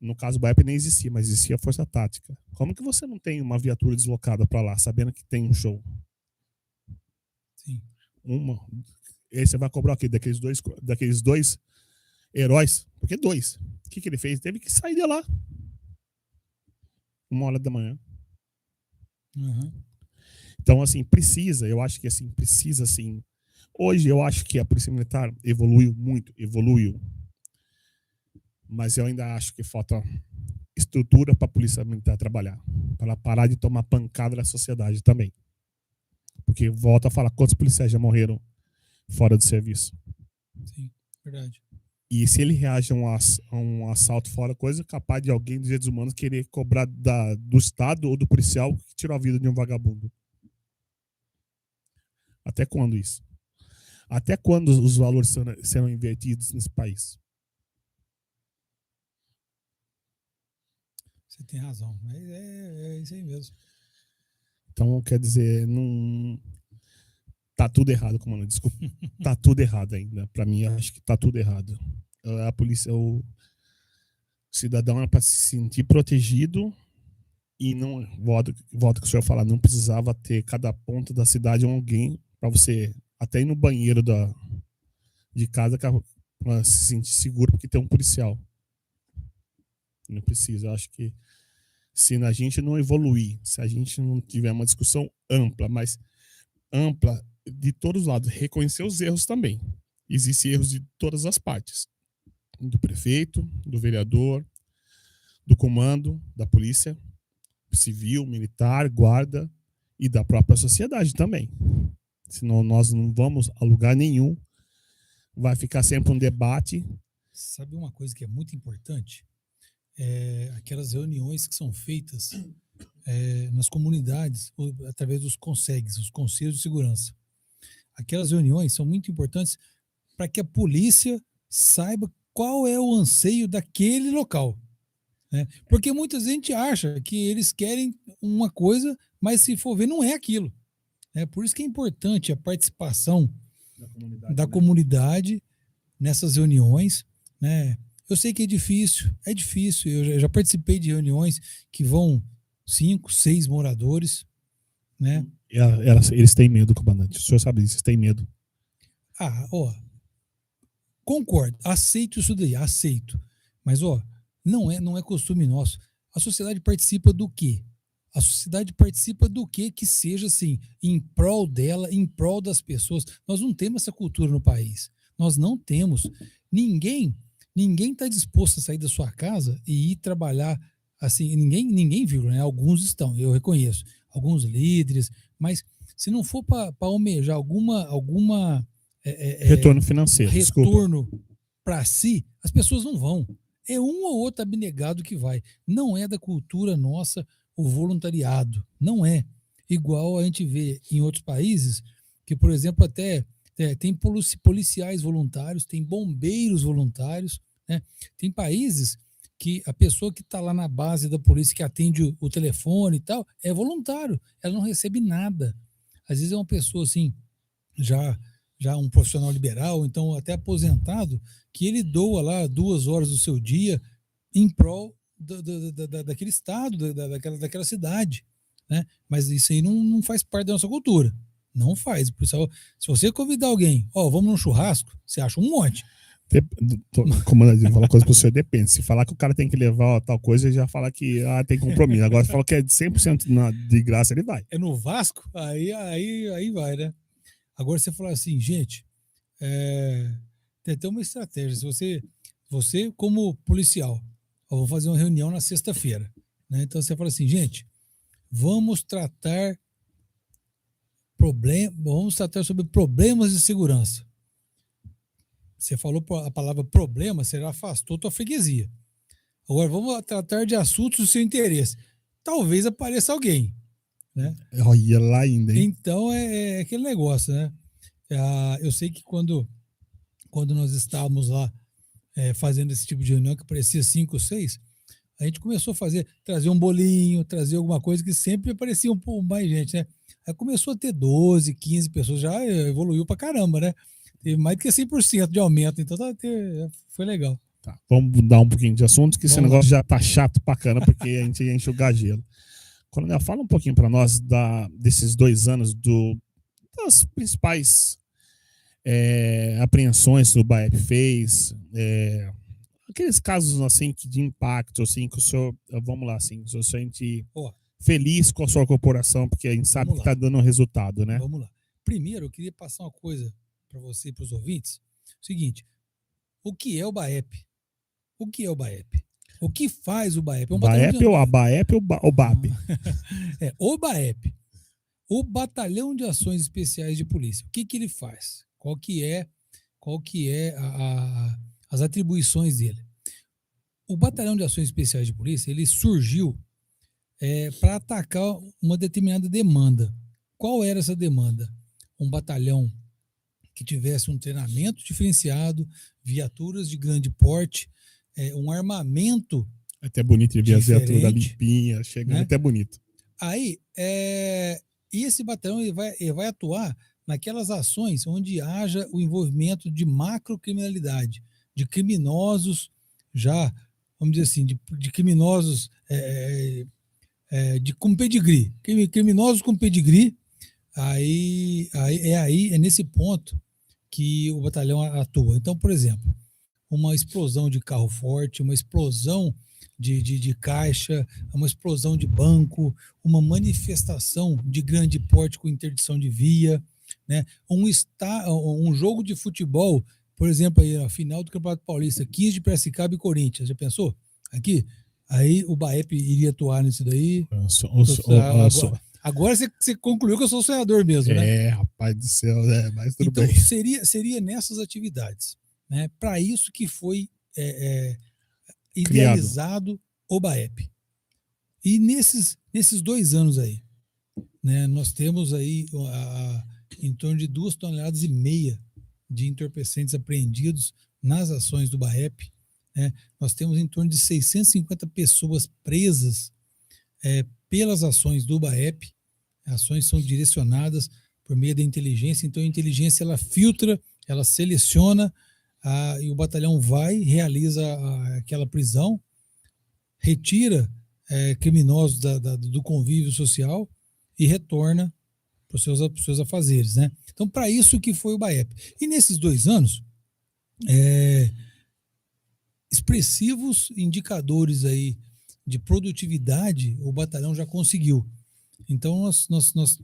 No caso, o BAEP nem existia, mas existia a Força Tática. Como que você não tem uma viatura deslocada para lá, sabendo que tem um show? Sim. E aí você vai cobrar o quê? Daqueles dois heróis? Porque 2. O que ele fez? Teve que sair de lá. 1h da manhã. Uhum. Então, assim, eu acho que assim, precisa, assim. Hoje eu acho que a Polícia Militar evoluiu muito, mas eu ainda acho que falta estrutura para a Polícia Militar trabalhar, para ela parar de tomar pancada da sociedade também. Porque volta a falar, quantos policiais já morreram fora do serviço? Sim, verdade. E se ele reage a um assalto fora, coisa capaz de alguém dos direitos humanos querer cobrar do Estado ou do policial que tirou a vida de um vagabundo. Até quando isso? Até quando os valores serão invertidos nesse país? Você tem razão. É isso aí mesmo. Então, quer dizer, não. Tá tudo errado, comandante. Desculpa. Tá tudo errado ainda. Para mim, acho que tá tudo errado. A polícia, o cidadão é para se sentir protegido e não. Volta que o senhor falar, não precisava ter cada ponta da cidade alguém para você até ir no banheiro de casa para se sentir seguro porque tem um policial. Não precisa. Eu acho que se a gente não evoluir, se a gente não tiver uma discussão ampla, mas ampla de todos os lados, reconhecer os erros também. Existem erros de todas as partes. Do prefeito, do vereador, do comando, da polícia civil, militar, guarda e da própria sociedade também. Senão nós não vamos a lugar nenhum vai ficar sempre um debate. Sabe uma coisa que é muito importante? Aquelas reuniões que são feitas nas comunidades, através dos CONSEGs, os Conselhos de Segurança. Aquelas reuniões são muito importantes para que a polícia saiba qual é o anseio daquele local. Né? Porque muita gente acha que eles querem uma coisa, mas se for ver, não é aquilo. Por isso que é importante a participação da comunidade nessas reuniões. Né? Eu sei que é difícil, eu já participei de reuniões que vão 5, 6 moradores, né? Eles têm medo, comandante. O senhor sabe disso, eles têm medo. Concordo, aceito isso daí, aceito. Mas, não é costume nosso. A sociedade participa do quê? A sociedade participa do quê que seja assim, em prol dela, em prol das pessoas. Nós não temos essa cultura no país. Nós não temos. Ninguém está disposto a sair da sua casa e ir trabalhar assim. Ninguém viu, né? Alguns estão, eu reconheço. Alguns líderes, mas se não for para almejar alguma retorno financeiro, retorno para si, as pessoas não vão. É um ou outro abnegado que vai. Não é da cultura nossa o voluntariado. Não é. Igual a gente vê em outros países, que, por exemplo, até tem policiais voluntários, tem bombeiros voluntários, né? Tem países que a pessoa que está lá na base da polícia, que atende o telefone e tal, é voluntário, ela não recebe nada. Às vezes é uma pessoa assim, já um profissional liberal, então até aposentado, que ele doa lá 2 horas do seu dia em prol daquele estado, daquela cidade. Né? Mas isso aí não faz parte da nossa cultura. Não faz. Pessoal, se você convidar alguém, vamos num churrasco, você acha um monte. Comandante, falar uma coisa pro senhor, depende. Se falar que o cara tem que levar tal coisa, ele já fala que tem compromisso. Agora, se falar que é 100% de graça, ele vai. É no Vasco? Aí vai, né? Agora, você fala assim, gente, tem até uma estratégia. Se você como policial, vou fazer uma reunião na sexta-feira, né? Então, você fala assim, gente, vamos tratar sobre problemas de segurança. Você falou a palavra problema, você já afastou tua freguesia. Agora vamos tratar de assuntos do seu interesse. Talvez apareça alguém. Né? Olha lá ainda, hein? Então é aquele negócio, né? Eu sei que quando nós estávamos lá fazendo esse tipo de reunião, que parecia 5 ou 6, a gente começou a trazer um bolinho, trazer alguma coisa que sempre aparecia um pouco mais gente, né? Aí começou a ter 12, 15 pessoas, já evoluiu pra caramba, né? Teve mais do que 100% de aumento, então foi legal. Tá, vamos mudar um pouquinho de assunto, que esse negócio já tá chato pra caramba, porque a gente enche o gajelo. Coronel, fala um pouquinho para nós desses 2 anos das principais apreensões que o BAEP fez, aqueles casos assim de impacto, assim, que o senhor, vamos lá, assim, o senhor sente feliz com a sua corporação, porque a gente sabe que está dando resultado, né? Vamos lá. Primeiro, eu queria passar uma coisa para você e para os ouvintes. Seguinte, o que é o BAEP? O que é o BAEP? O que faz o BAEP? BAEP ou a BAEP ou o BAP? O BAEP. O Batalhão de Ações Especiais de Polícia. O que ele faz? Qual que é as atribuições dele? O Batalhão de Ações Especiais de Polícia, ele surgiu para atacar uma determinada demanda. Qual era essa demanda? Um batalhão que tivesse um treinamento diferenciado, viaturas de grande porte, um armamento até bonito de ver as viaturas limpinha, chegando, né? Até bonito. Aí, e esse batalhão ele vai atuar naquelas ações onde haja o envolvimento de macrocriminalidade, de criminosos já, vamos dizer assim, de criminosos com pedigree, criminosos com pedigree. É nesse ponto que o batalhão atua. Então, por exemplo, uma explosão de carro forte, uma explosão de caixa, uma explosão de banco, uma manifestação de grande porte com interdição de via, né? Um jogo de futebol, por exemplo, aí, a final do Campeonato Paulista, 15 de Piracicaba e Corinthians, já pensou? Aqui, aí o BAEP iria atuar nisso daí. Agora você concluiu que eu sou sonhador mesmo, né? Rapaz do céu, mas tudo Então, bem. seria nessas atividades, né? Para isso que foi Criado. idealizado o BAEP. E nesses 2 anos aí, né, nós temos aí em torno de 2,5 toneladas de entorpecentes apreendidos nas ações do BAEP. Né? Nós temos em torno de 650 pessoas presas pelas ações do BAEP. As ações são direcionadas por meio da inteligência, então a inteligência ela filtra, ela seleciona, e o batalhão realiza aquela prisão, retira criminosos do convívio social e retorna para os seus afazeres, né? Então, para isso que foi o BAEP. E nesses 2 anos, expressivos indicadores aí de produtividade o batalhão já conseguiu. Então, nós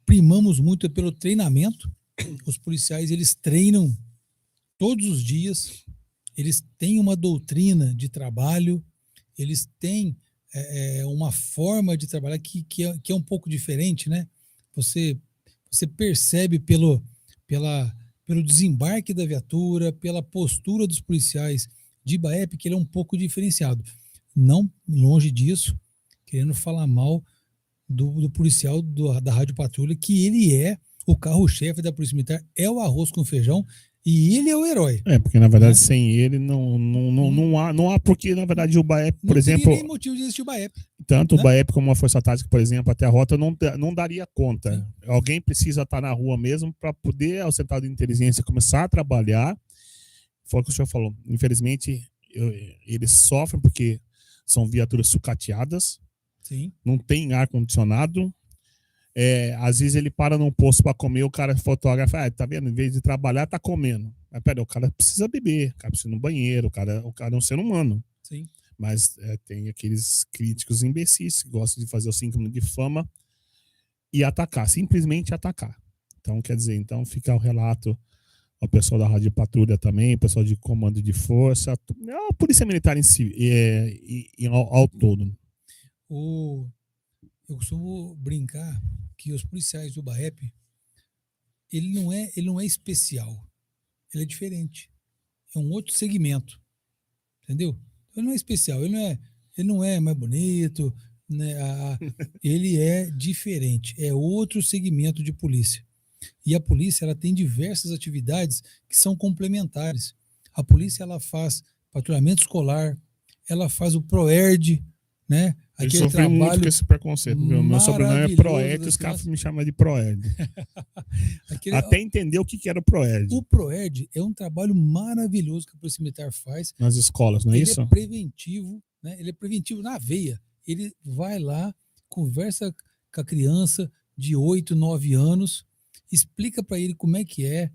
primamos muito pelo treinamento. Os policiais, eles treinam todos os dias, eles têm uma doutrina de trabalho, eles têm uma forma de trabalhar que é um pouco diferente, né? Você percebe pelo desembarque da viatura, pela postura dos policiais de BAEP, que ele é um pouco diferenciado. Não longe disso, querendo falar mal do policial da Rádio Patrulha, que ele é o carro-chefe da Polícia Militar, é o arroz com feijão, e ele é o herói. Porque na verdade sem ele não há porque na verdade o BAEP, por exemplo, não teria nem motivo de existir o BAEP. Tanto né? o BAEP como a Força Tática, por exemplo, até a rota não daria conta. Sim. Alguém precisa estar na rua mesmo para poder o central de inteligência começar a trabalhar. Foi o que o senhor falou. Infelizmente, eles sofrem porque são viaturas sucateadas. Sim. Não tem ar-condicionado. Às vezes ele para num posto para comer, o cara fotografa, tá vendo? Em vez de trabalhar, tá comendo. Mas pera, o cara precisa beber, o cara precisa ir no banheiro, o cara é um ser humano. Sim. Mas tem aqueles críticos imbecis que gostam de fazer o 5 minutos de fama e atacar, simplesmente atacar. Então, quer dizer, fica o relato ao pessoal da Rádio Patrulha também, pessoal de comando de força, a Polícia Militar em si, ao todo. Eu costumo brincar que os policiais do BAEP, ele não é especial, ele é diferente. É um outro segmento, entendeu? Ele não é especial, ele não é mais bonito, né? Ele é diferente, é outro segmento de polícia. E a polícia ela tem diversas atividades que são complementares. A polícia ela faz patrulhamento escolar, ela faz o PROERD, né? Eu sofri muito com esse preconceito. Meu sobrenome é Proerd, os caras me chamam de Proerd. Até entender o que era o Proerd. O PROERD é um trabalho maravilhoso que a Polícia Militar faz. Nas escolas, não é isso? Ele é preventivo, né? Ele é preventivo na veia. Ele vai lá, conversa com a criança de 8, 9 anos, explica para ele como é que é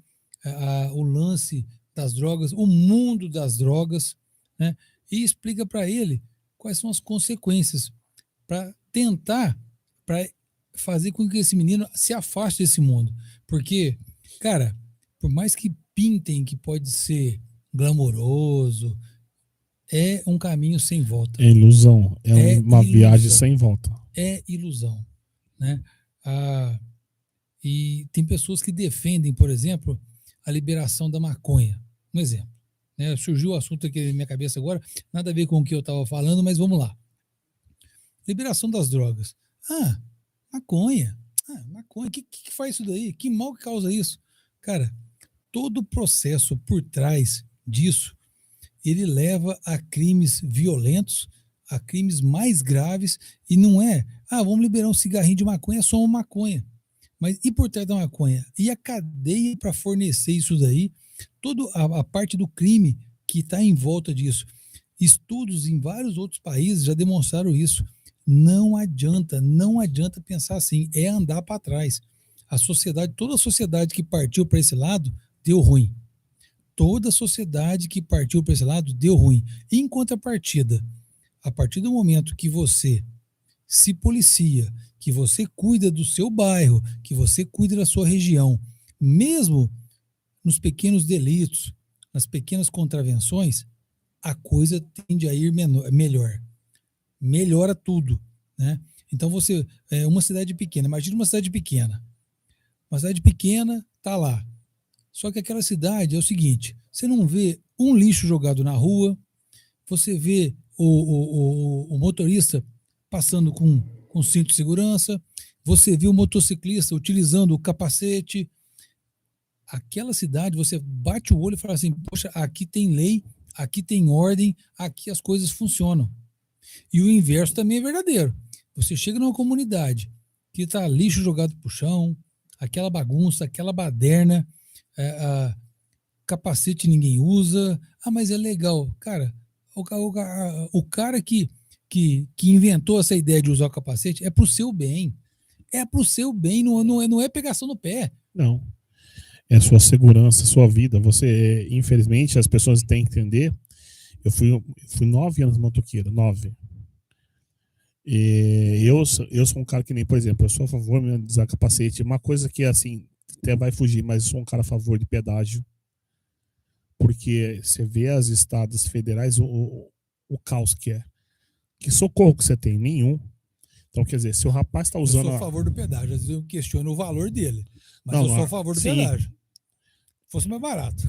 o lance das drogas, o mundo das drogas, né? E explica para ele quais são as consequências para tentar fazer com que esse menino se afaste desse mundo. Porque, cara, por mais que pintem que pode ser glamouroso, é um caminho sem volta. É ilusão. É uma ilusão. Viagem sem volta. É ilusão, né? E tem pessoas que defendem, por exemplo, a liberação da maconha. Um exemplo. Né? Surgiu o assunto aqui na minha cabeça agora, nada a ver com o que eu estava falando, mas vamos lá. Liberação das drogas. Maconha. Maconha. O que faz isso daí? Que mal que causa isso? Cara, todo o processo por trás disso, ele leva a crimes violentos, a crimes mais graves, e não é, vamos liberar um cigarrinho de maconha, é só uma maconha. Mas e por trás da maconha? E a cadeia para fornecer isso daí? Toda a parte do crime que está em volta disso. Estudos em vários outros países já demonstraram isso. Não adianta pensar assim, é andar para trás. Toda a sociedade que partiu para esse lado, deu ruim. Toda a sociedade que partiu para esse lado, deu ruim. Em contrapartida, a partir do momento que você se policia, que você cuida do seu bairro, que você cuida da sua região, mesmo nos pequenos delitos, nas pequenas contravenções, a coisa tende a ir melhor. Melhora tudo, né? Então você, uma cidade pequena, imagina uma cidade pequena. Uma cidade pequena tá lá. Só que aquela cidade é o seguinte, você não vê um lixo jogado na rua, você vê o motorista passando com cinto de segurança, você vê o motociclista utilizando o capacete. Aquela cidade, você bate o olho e fala assim, poxa, aqui tem lei, aqui tem ordem, aqui as coisas funcionam. E o inverso também é verdadeiro. Você chega numa comunidade que está lixo jogado pro chão, aquela bagunça, aquela baderna, capacete ninguém usa. Ah, mas é legal. Cara, o cara que inventou essa ideia de usar o capacete é pro seu bem. É pro seu bem, não é pegação no pé. Não. É sua segurança, sua vida. Você, infelizmente, as pessoas têm que entender. Eu fui 9 anos motoqueiro, 9. E eu sou um cara que nem, por exemplo, eu sou a favor de usar capacete. Uma coisa que, assim, até vai fugir, mas eu sou um cara a favor de pedágio. Porque você vê as estradas federais, o caos que é. Que socorro que você tem? Nenhum. Então, quer dizer, se o rapaz está usando... Eu sou a favor do pedágio, às vezes eu questiono o valor dele. Mas Não, eu sou a favor do sim. pedágio. Fosse mais barato.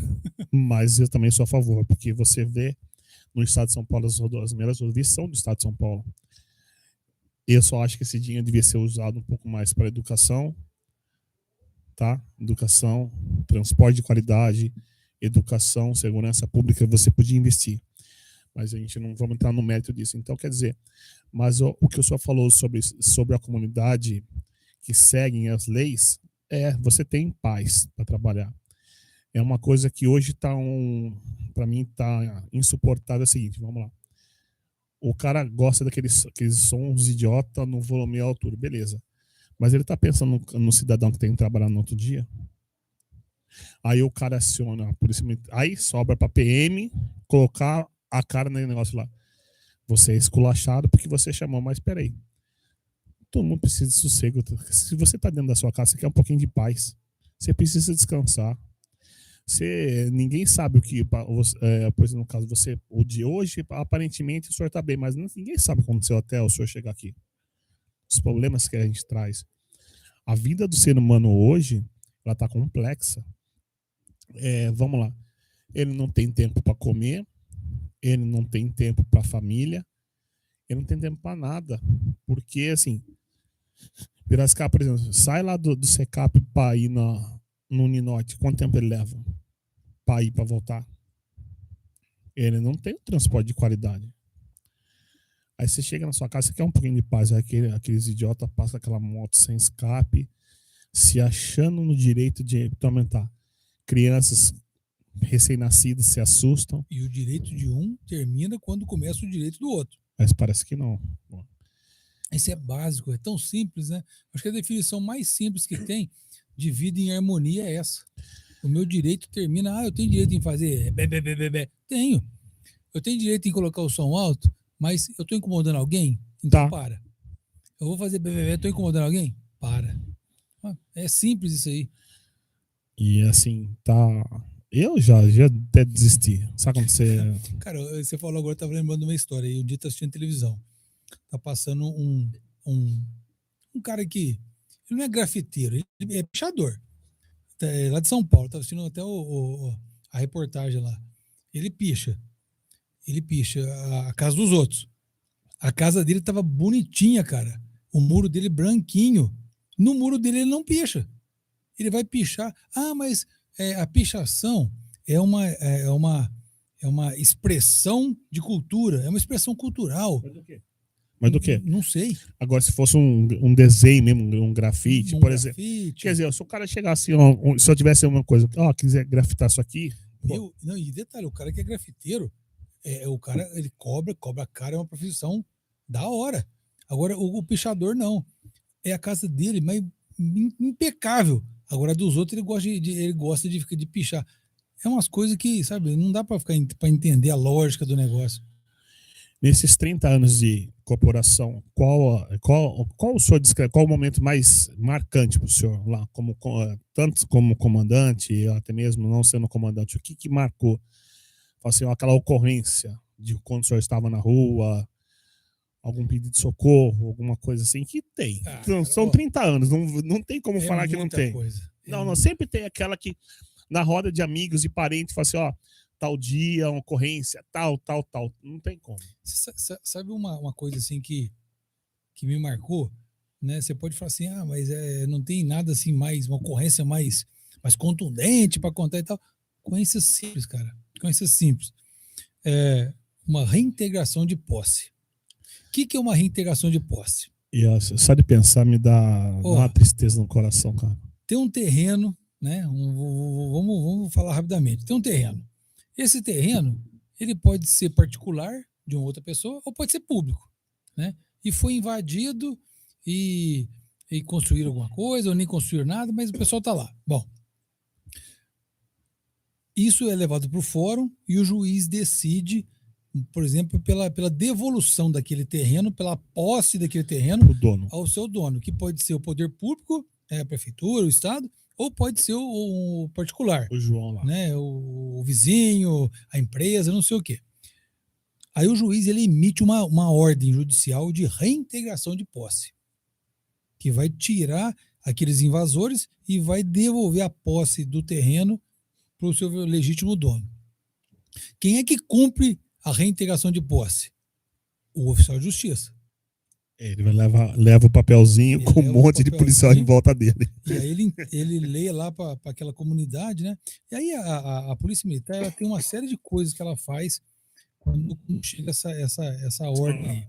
Mas eu também sou a favor, porque você vê no estado de São Paulo, as melhores rodovias são do estado de São Paulo. Eu só acho que esse dinheiro devia ser usado um pouco mais para educação, tá? Educação, transporte de qualidade, educação, segurança pública, você podia investir. Mas a gente não vamos entrar no mérito disso. Então, quer dizer, mas o que o senhor falou sobre a comunidade que seguem as leis, você tem paz para trabalhar. É uma coisa que hoje está para mim está insuportável. É o seguinte, vamos lá. O cara gosta daqueles sons idiota no volume e altura, beleza. Mas ele está pensando no cidadão que tem que trabalhar no outro dia. Aí o cara aciona a polícia, aí sobra para PM colocar a cara no negócio lá. Você é esculachado porque você chamou, mas peraí. Todo mundo precisa de sossego. Se você está dentro da sua casa, você quer um pouquinho de paz. Você precisa descansar. Ninguém sabe o que, por exemplo, no caso, o de hoje, aparentemente o senhor está bem, mas ninguém sabe o que aconteceu até o senhor chegar aqui. Os problemas que a gente traz. A vida do ser humano hoje, ela está complexa. Vamos lá. Ele não tem tempo para comer, ele não tem tempo para a família, ele não tem tempo para nada. Porque, assim, Piracicaba, por exemplo, sai lá do Secap para ir no Uninote, quanto tempo ele leva para ir para voltar? Ele não tem um transporte de qualidade. Aí você chega na sua casa, você quer um pouquinho de paz, aí aqueles idiotas passam aquela moto sem escape, se achando no direito de aumentar. Crianças recém-nascidas se assustam. E o direito de um termina quando começa o direito do outro. Mas parece que não. Isso é básico, é tão simples, né? Acho que a definição mais simples que tem de vida em harmonia é essa. O meu direito termina, eu tenho direito em fazer Tenho. Eu tenho direito em colocar o som alto, mas eu estou incomodando alguém? Então para. Eu vou fazer estou incomodando alguém? Para. É simples isso aí. E assim, tá... Eu já até desisti. Sabe quando você... Cara, você falou agora, eu tava lembrando de uma história. E um dia tá assistindo televisão. Tá passando um cara que... Ele não é grafiteiro, ele é pichador. Lá de São Paulo. Tava assistindo até a reportagem lá. Ele picha a casa dos outros. A casa dele tava bonitinha, cara. O muro dele branquinho. No muro dele ele não picha. Ele vai pichar. Mas a pichação é uma expressão de cultura, é uma expressão cultural. Mas do quê? Não sei. Agora, se fosse um desenho mesmo, um grafite, por exemplo. Quer dizer, se o cara chegasse, se eu tivesse uma coisa, quiser grafitar isso aqui. Não, e detalhe, o cara que é grafiteiro, o cara, ele cobra caro, é uma profissão da hora. Agora, o pichador não. É a casa dele, mas impecável. Agora, dos outros, ele gosta de pichar. É umas coisas que, sabe, não dá para entender a lógica do negócio. Nesses 30 anos de corporação, qual o senhor descreve, qual o momento mais marcante para o senhor lá, tanto como comandante, até mesmo não sendo comandante, o que marcou, assim, aquela ocorrência de quando o senhor estava na rua, algum pedido de socorro, alguma coisa assim, que tem. Ah, Então, cara, são ó, 30 anos, não tem como é falar que não muita tem. coisa. Não, sempre tem aquela que, na roda de amigos e parentes, fala assim, ó, tal dia, uma ocorrência, tal. Não tem como. Sabe uma coisa assim que me marcou, né? Você pode falar assim, mas não tem nada assim mais, uma ocorrência mais contundente para contar e tal. Ocorrência simples, cara. Ocorrência simples. Uma reintegração de posse. O que é uma reintegração de posse? E ó, só de pensar dá Ó, uma tristeza no coração, cara. Tem um terreno, né? Vamos falar rapidamente. Tem um terreno. Esse terreno, ele pode ser particular de uma outra pessoa ou pode ser público, né? E foi invadido e, e construíram alguma coisa ou nem construíram nada, mas o pessoal está lá. Bom, isso é levado para o fórum e o juiz decide, por exemplo, pela devolução daquele terreno, pela posse daquele terreno Pro dono. ao seu dono, que pode ser o poder público, a prefeitura, o estado, ou pode ser o particular, O João lá. né? O vizinho, a empresa, não sei o quê. Aí o juiz ele emite uma ordem judicial de reintegração de posse, que vai tirar aqueles invasores e vai devolver a posse do terreno para o seu legítimo dono. Quem é que cumpre a reintegração de posse? O oficial de justiça. Ele leva o papelzinho com um monte de policial em volta dele. E aí ele lê lá para aquela comunidade, né? E aí a Polícia Militar ela tem uma série de coisas que ela faz quando chega essa ordem.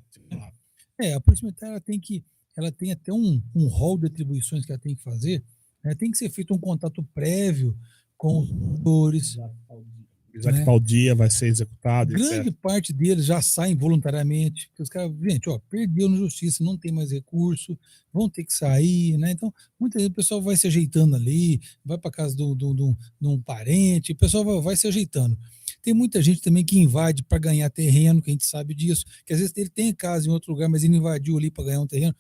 A Polícia Militar ela tem até um rol de atribuições que ela tem que fazer. Né? Tem que ser feito um contato prévio com os autores. Já que tal dia vai ser executado, Grande etc. parte deles já saem voluntariamente. Porque os caras, gente, perdeu na justiça, não tem mais recurso, vão ter que sair, né? Então, muitas vezes o pessoal vai se ajeitando ali, vai para casa de um parente, o pessoal vai se ajeitando. Tem muita gente também que invade para ganhar terreno, que a gente sabe disso, que às vezes ele tem casa em outro lugar, mas ele invadiu ali para ganhar um terreno.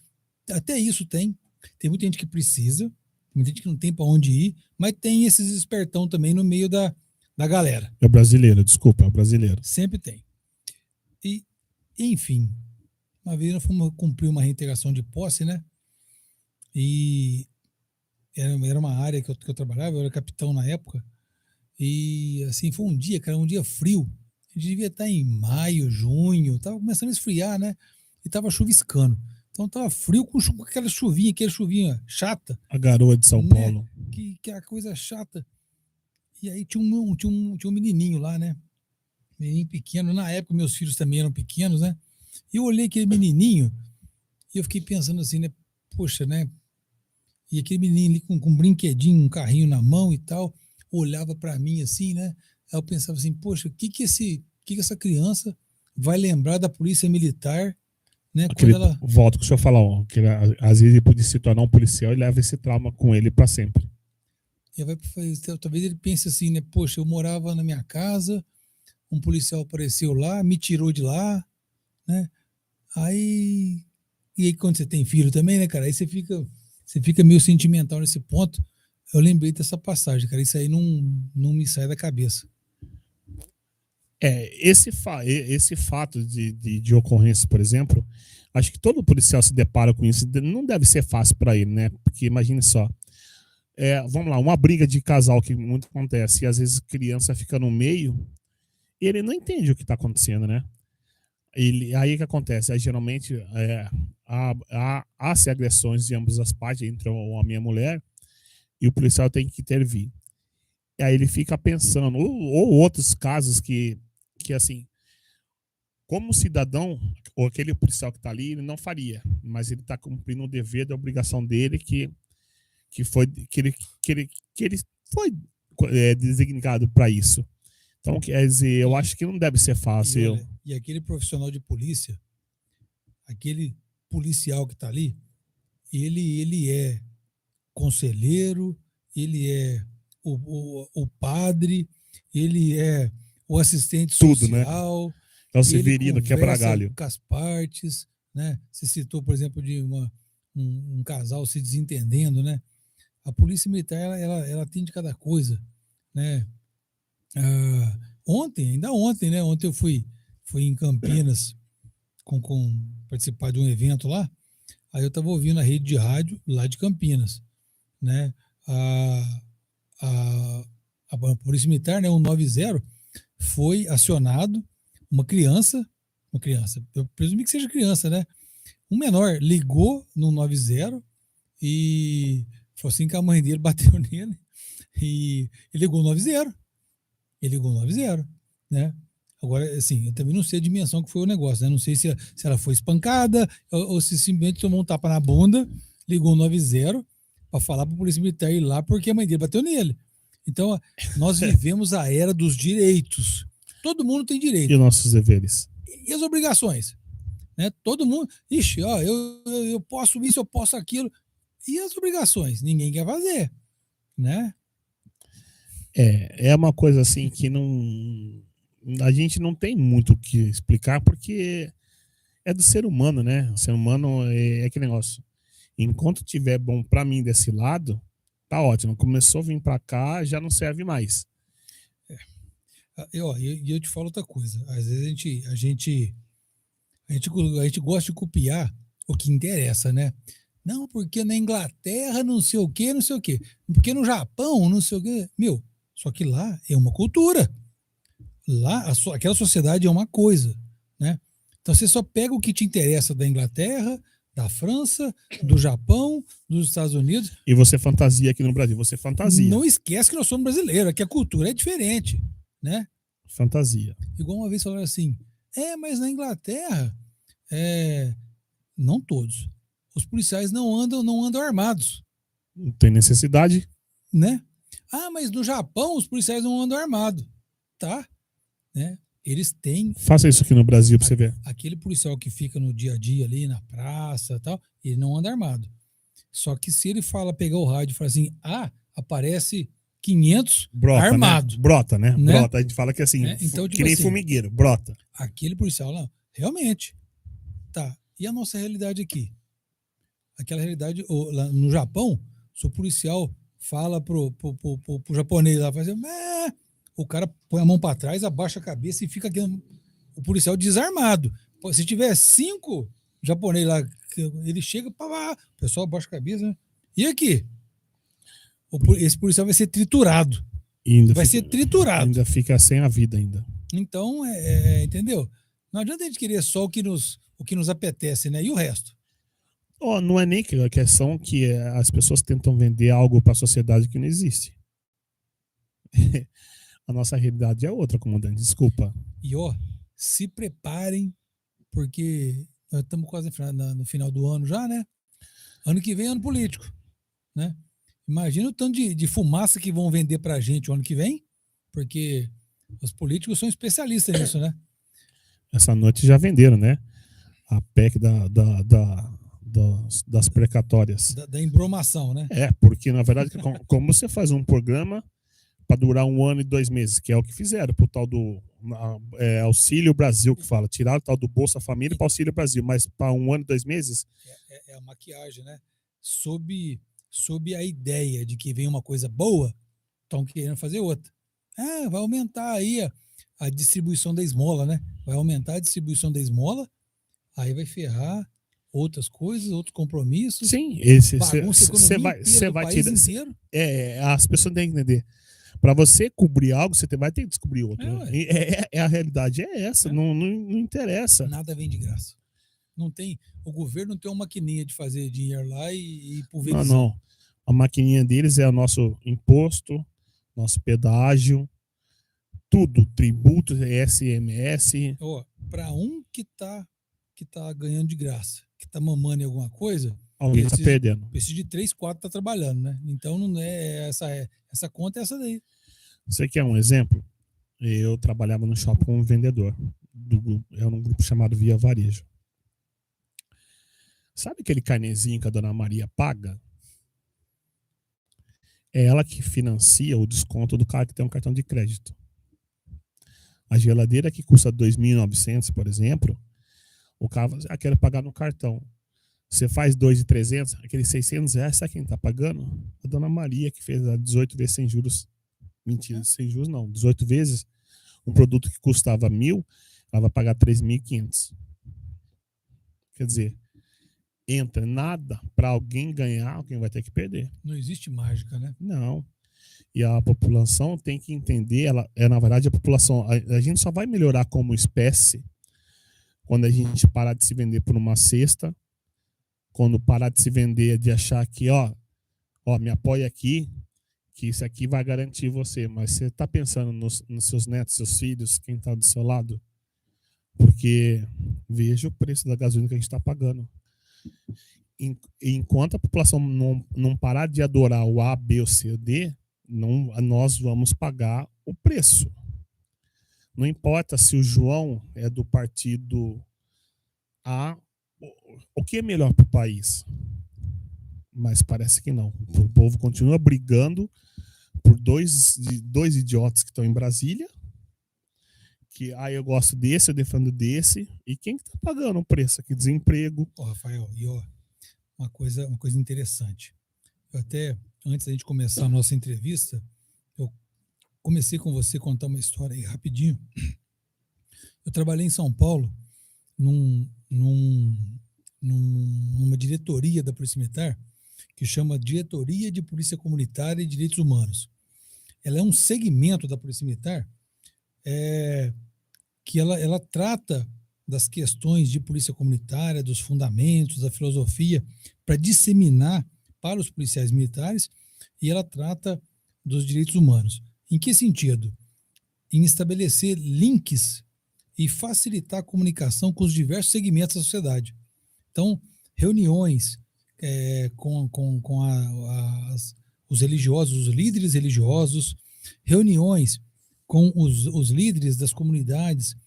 Até isso tem. Tem muita gente que precisa, muita gente que não tem para onde ir, mas tem esses espertão também no meio da galera. É o brasileiro, desculpa, é o brasileiro. Sempre tem. E, enfim, uma vez nós fomos cumprir uma reintegração de posse, né? E era uma área que eu trabalhava, eu era capitão na época. E, assim, foi um dia, cara, um dia frio. A gente devia estar em maio, junho, tava começando a esfriar, né? E tava chuviscando. Então tava frio com aquela chuvinha chata. A garoa de São Paulo. Que é a coisa chata. E aí tinha um menininho lá, né? Menininho pequeno. Na época, meus filhos também eram pequenos, né? E eu olhei aquele menininho e eu fiquei pensando assim, né? Poxa, né? E aquele menininho ali com um brinquedinho, um carrinho na mão e tal, olhava para mim assim, né? Aí eu pensava assim, poxa, o que essa criança vai lembrar da polícia militar, né? Quando ela... Volta com o senhor falar, ó, que às vezes ele podia se tornar um policial e leva esse trauma com ele para sempre. Talvez ele pense assim, né? Poxa, eu morava na minha casa, um policial apareceu lá, me tirou de lá, né? E aí quando você tem filho também, né, cara? Aí você fica meio sentimental nesse ponto. Eu lembrei dessa passagem, cara. Isso aí não me sai da cabeça. Esse fato de ocorrência, por exemplo, acho que todo policial se depara com isso. Não deve ser fácil para ele, né? Porque imagine só. Vamos lá, uma briga de casal que muito acontece, e às vezes criança fica no meio, ele não entende o que está acontecendo, né? Aí o que acontece? Aí, geralmente há-se agressões de ambas as partes, entre o homem e a mulher, e o policial tem que intervir. E aí ele fica pensando, ou outros casos que assim, como cidadão, ou aquele policial que está ali, ele não faria, mas ele está cumprindo o dever da obrigação dele que ele foi designado para isso. Então, quer dizer, eu acho que não deve ser fácil. E aquele profissional de polícia, aquele policial que está ali, ele é conselheiro, ele é o padre, ele é o assistente tudo, social. Né? É o Severino, quebra-galho. Com as partes, né? Você citou, por exemplo, de um casal se desentendendo, né? A polícia militar, ela tem de cada coisa, né? Ainda ontem, né? Ontem eu fui em Campinas participar de um evento lá, aí eu estava ouvindo a rede de rádio lá de Campinas, né? A Polícia Militar, né, 190, foi acionado uma criança, eu presumi que seja criança, né? Um menor ligou no 90 e falou assim que a mãe dele bateu nele e ele ligou no 90. Ele ligou no 90, né? Agora, assim, eu também não sei a dimensão que foi o negócio, né? Não sei se ela foi espancada ou se simplesmente tomou um tapa na bunda, ligou no 90 para falar para a Polícia Militar ir lá porque a mãe dele bateu nele. Então, nós vivemos a era dos direitos. Todo mundo tem direito. E os nossos deveres? E as obrigações? Né? Todo mundo... Ixi, ó, eu posso isso, eu posso aquilo. E as obrigações? Ninguém quer fazer, né? É uma coisa assim que a gente não tem muito o que explicar porque é do ser humano, né? O ser humano é aquele negócio. Enquanto tiver bom para mim desse lado, tá ótimo. Começou a vir para cá, já não serve mais. E eu te falo outra coisa. Às vezes a gente gosta de copiar o que interessa, né? Não, porque na Inglaterra não sei o quê, não sei o quê. Porque no Japão não sei o quê. Meu, só que lá é uma cultura. Lá, aquela sociedade é uma coisa, né? Então você só pega o que te interessa da Inglaterra, da França, do Japão, dos Estados Unidos. E você fantasia aqui no Brasil, você fantasia. Não esquece que nós somos brasileiros, que a cultura é diferente, né? Fantasia. Igual uma vez falaram assim, mas na Inglaterra, não todos, os policiais não andam armados. Não tem necessidade. Né? Mas no Japão os policiais não andam armados. Tá? Né? Eles têm... Faça isso aqui no Brasil pra você ver. Aquele policial que fica no dia a dia ali na praça e tal, ele não anda armado. Só que se ele pegar o rádio e falar assim, aparece 500 armados. Né? Brota, né? Brota. A gente fala que assim, então, tipo que nem assim, formigueiro, brota. Aquele policial lá, realmente. Tá. E a nossa realidade aqui? Aquela realidade, lá no Japão, se o policial fala pro japonês lá, faz assim, o cara põe a mão para trás, abaixa a cabeça e fica aqui, o policial desarmado. Se tiver 5 japoneses lá, ele chega, o pessoal abaixa a cabeça, né? E aqui? Esse policial vai ser triturado. Ser triturado. Ainda fica sem a vida ainda. Então, entendeu? Não adianta a gente querer só o que nos apetece, né? E o resto? Não é nem a questão que as pessoas tentam vender algo para a sociedade que não existe. A nossa realidade é outra, comandante. Desculpa. E se preparem, porque nós estamos quase no final do ano já, né? Ano que vem é ano político, né? Imagina o tanto de fumaça que vão vender pra gente o ano que vem, porque os políticos são especialistas nisso, né? Essa noite já venderam, né? A PEC das precatórias. Da embromação, né? Porque na verdade, como você faz um programa para durar 1 ano e 2 meses, que é o que fizeram pro tal do Auxílio Brasil, que fala, tirar o tal do Bolsa Família para Auxílio Brasil, mas para 1 ano e 2 meses? É a maquiagem, né? Sob a ideia de que vem uma coisa boa, estão querendo fazer outra. Vai aumentar aí a distribuição da esmola, né? Vai aumentar a distribuição da esmola, aí vai ferrar outras coisas, outros compromissos. Sim, você vai tirar. Inteiro. As pessoas têm que entender. Para você cobrir algo, você vai ter que descobrir outro. A realidade é essa, não interessa. Nada vem de graça. Não tem, o governo não tem uma maquininha de fazer dinheiro lá e pulverizar. Não. A maquininha deles é o nosso imposto, nosso pedágio, tudo, tributo, SMS. Para um que tá ganhando de graça, que tá mamando em alguma coisa, alguém está perdendo. Precisa de 3, 4 tá trabalhando, né? Então não é essa conta, é essa daí. Você quer um exemplo? Eu trabalhava no shopping como vendedor do grupo, era um grupo chamado Via Varejo. Sabe aquele carnezinho que a dona Maria paga? É ela que financia o desconto do cara que tem um cartão de crédito. A geladeira que custa 2.900, por exemplo, o cara quer pagar no cartão. Você faz 2.300, aqueles R$600, sabe quem está pagando? A dona Maria, que fez 18 vezes sem juros. Mentira, sem juros não. 18 vezes, um produto que custava 1.000, ela vai pagar 3.500. Quer dizer, entra nada para alguém ganhar, alguém vai ter que perder. Não existe mágica, né? Não. E a população tem que entender, na verdade, a população, a gente só vai melhorar como espécie quando a gente parar de se vender por uma cesta, quando parar de se vender, de achar que, ó, me apoia aqui, que isso aqui vai garantir você. Mas você está pensando nos seus netos, seus filhos, quem está do seu lado? Porque veja o preço da gasolina que a gente está pagando. Enquanto a população não parar de adorar o A, B, ou C, D, nós vamos pagar o preço. Não importa se o João é do partido A, o que é melhor para o país? Mas parece que não. O povo continua brigando por dois idiotas que estão em Brasília, que eu gosto desse, eu defendo desse, e quem que está pagando o preço aqui? Desemprego. Rafael, e uma coisa interessante. Eu até, antes da gente começar a nossa entrevista, eu comecei com você a contar uma história aí rapidinho. Eu trabalhei em São Paulo numa diretoria da Polícia Militar que chama Diretoria de Polícia Comunitária e Direitos Humanos. Ela é um segmento da Polícia Militar que ela trata das questões de polícia comunitária, dos fundamentos, da filosofia, para disseminar para os policiais militares, e ela trata dos direitos humanos. Em que sentido? Em estabelecer links e facilitar a comunicação com os diversos segmentos da sociedade. Então, reuniões com os religiosos, os líderes religiosos, reuniões com os líderes das comunidades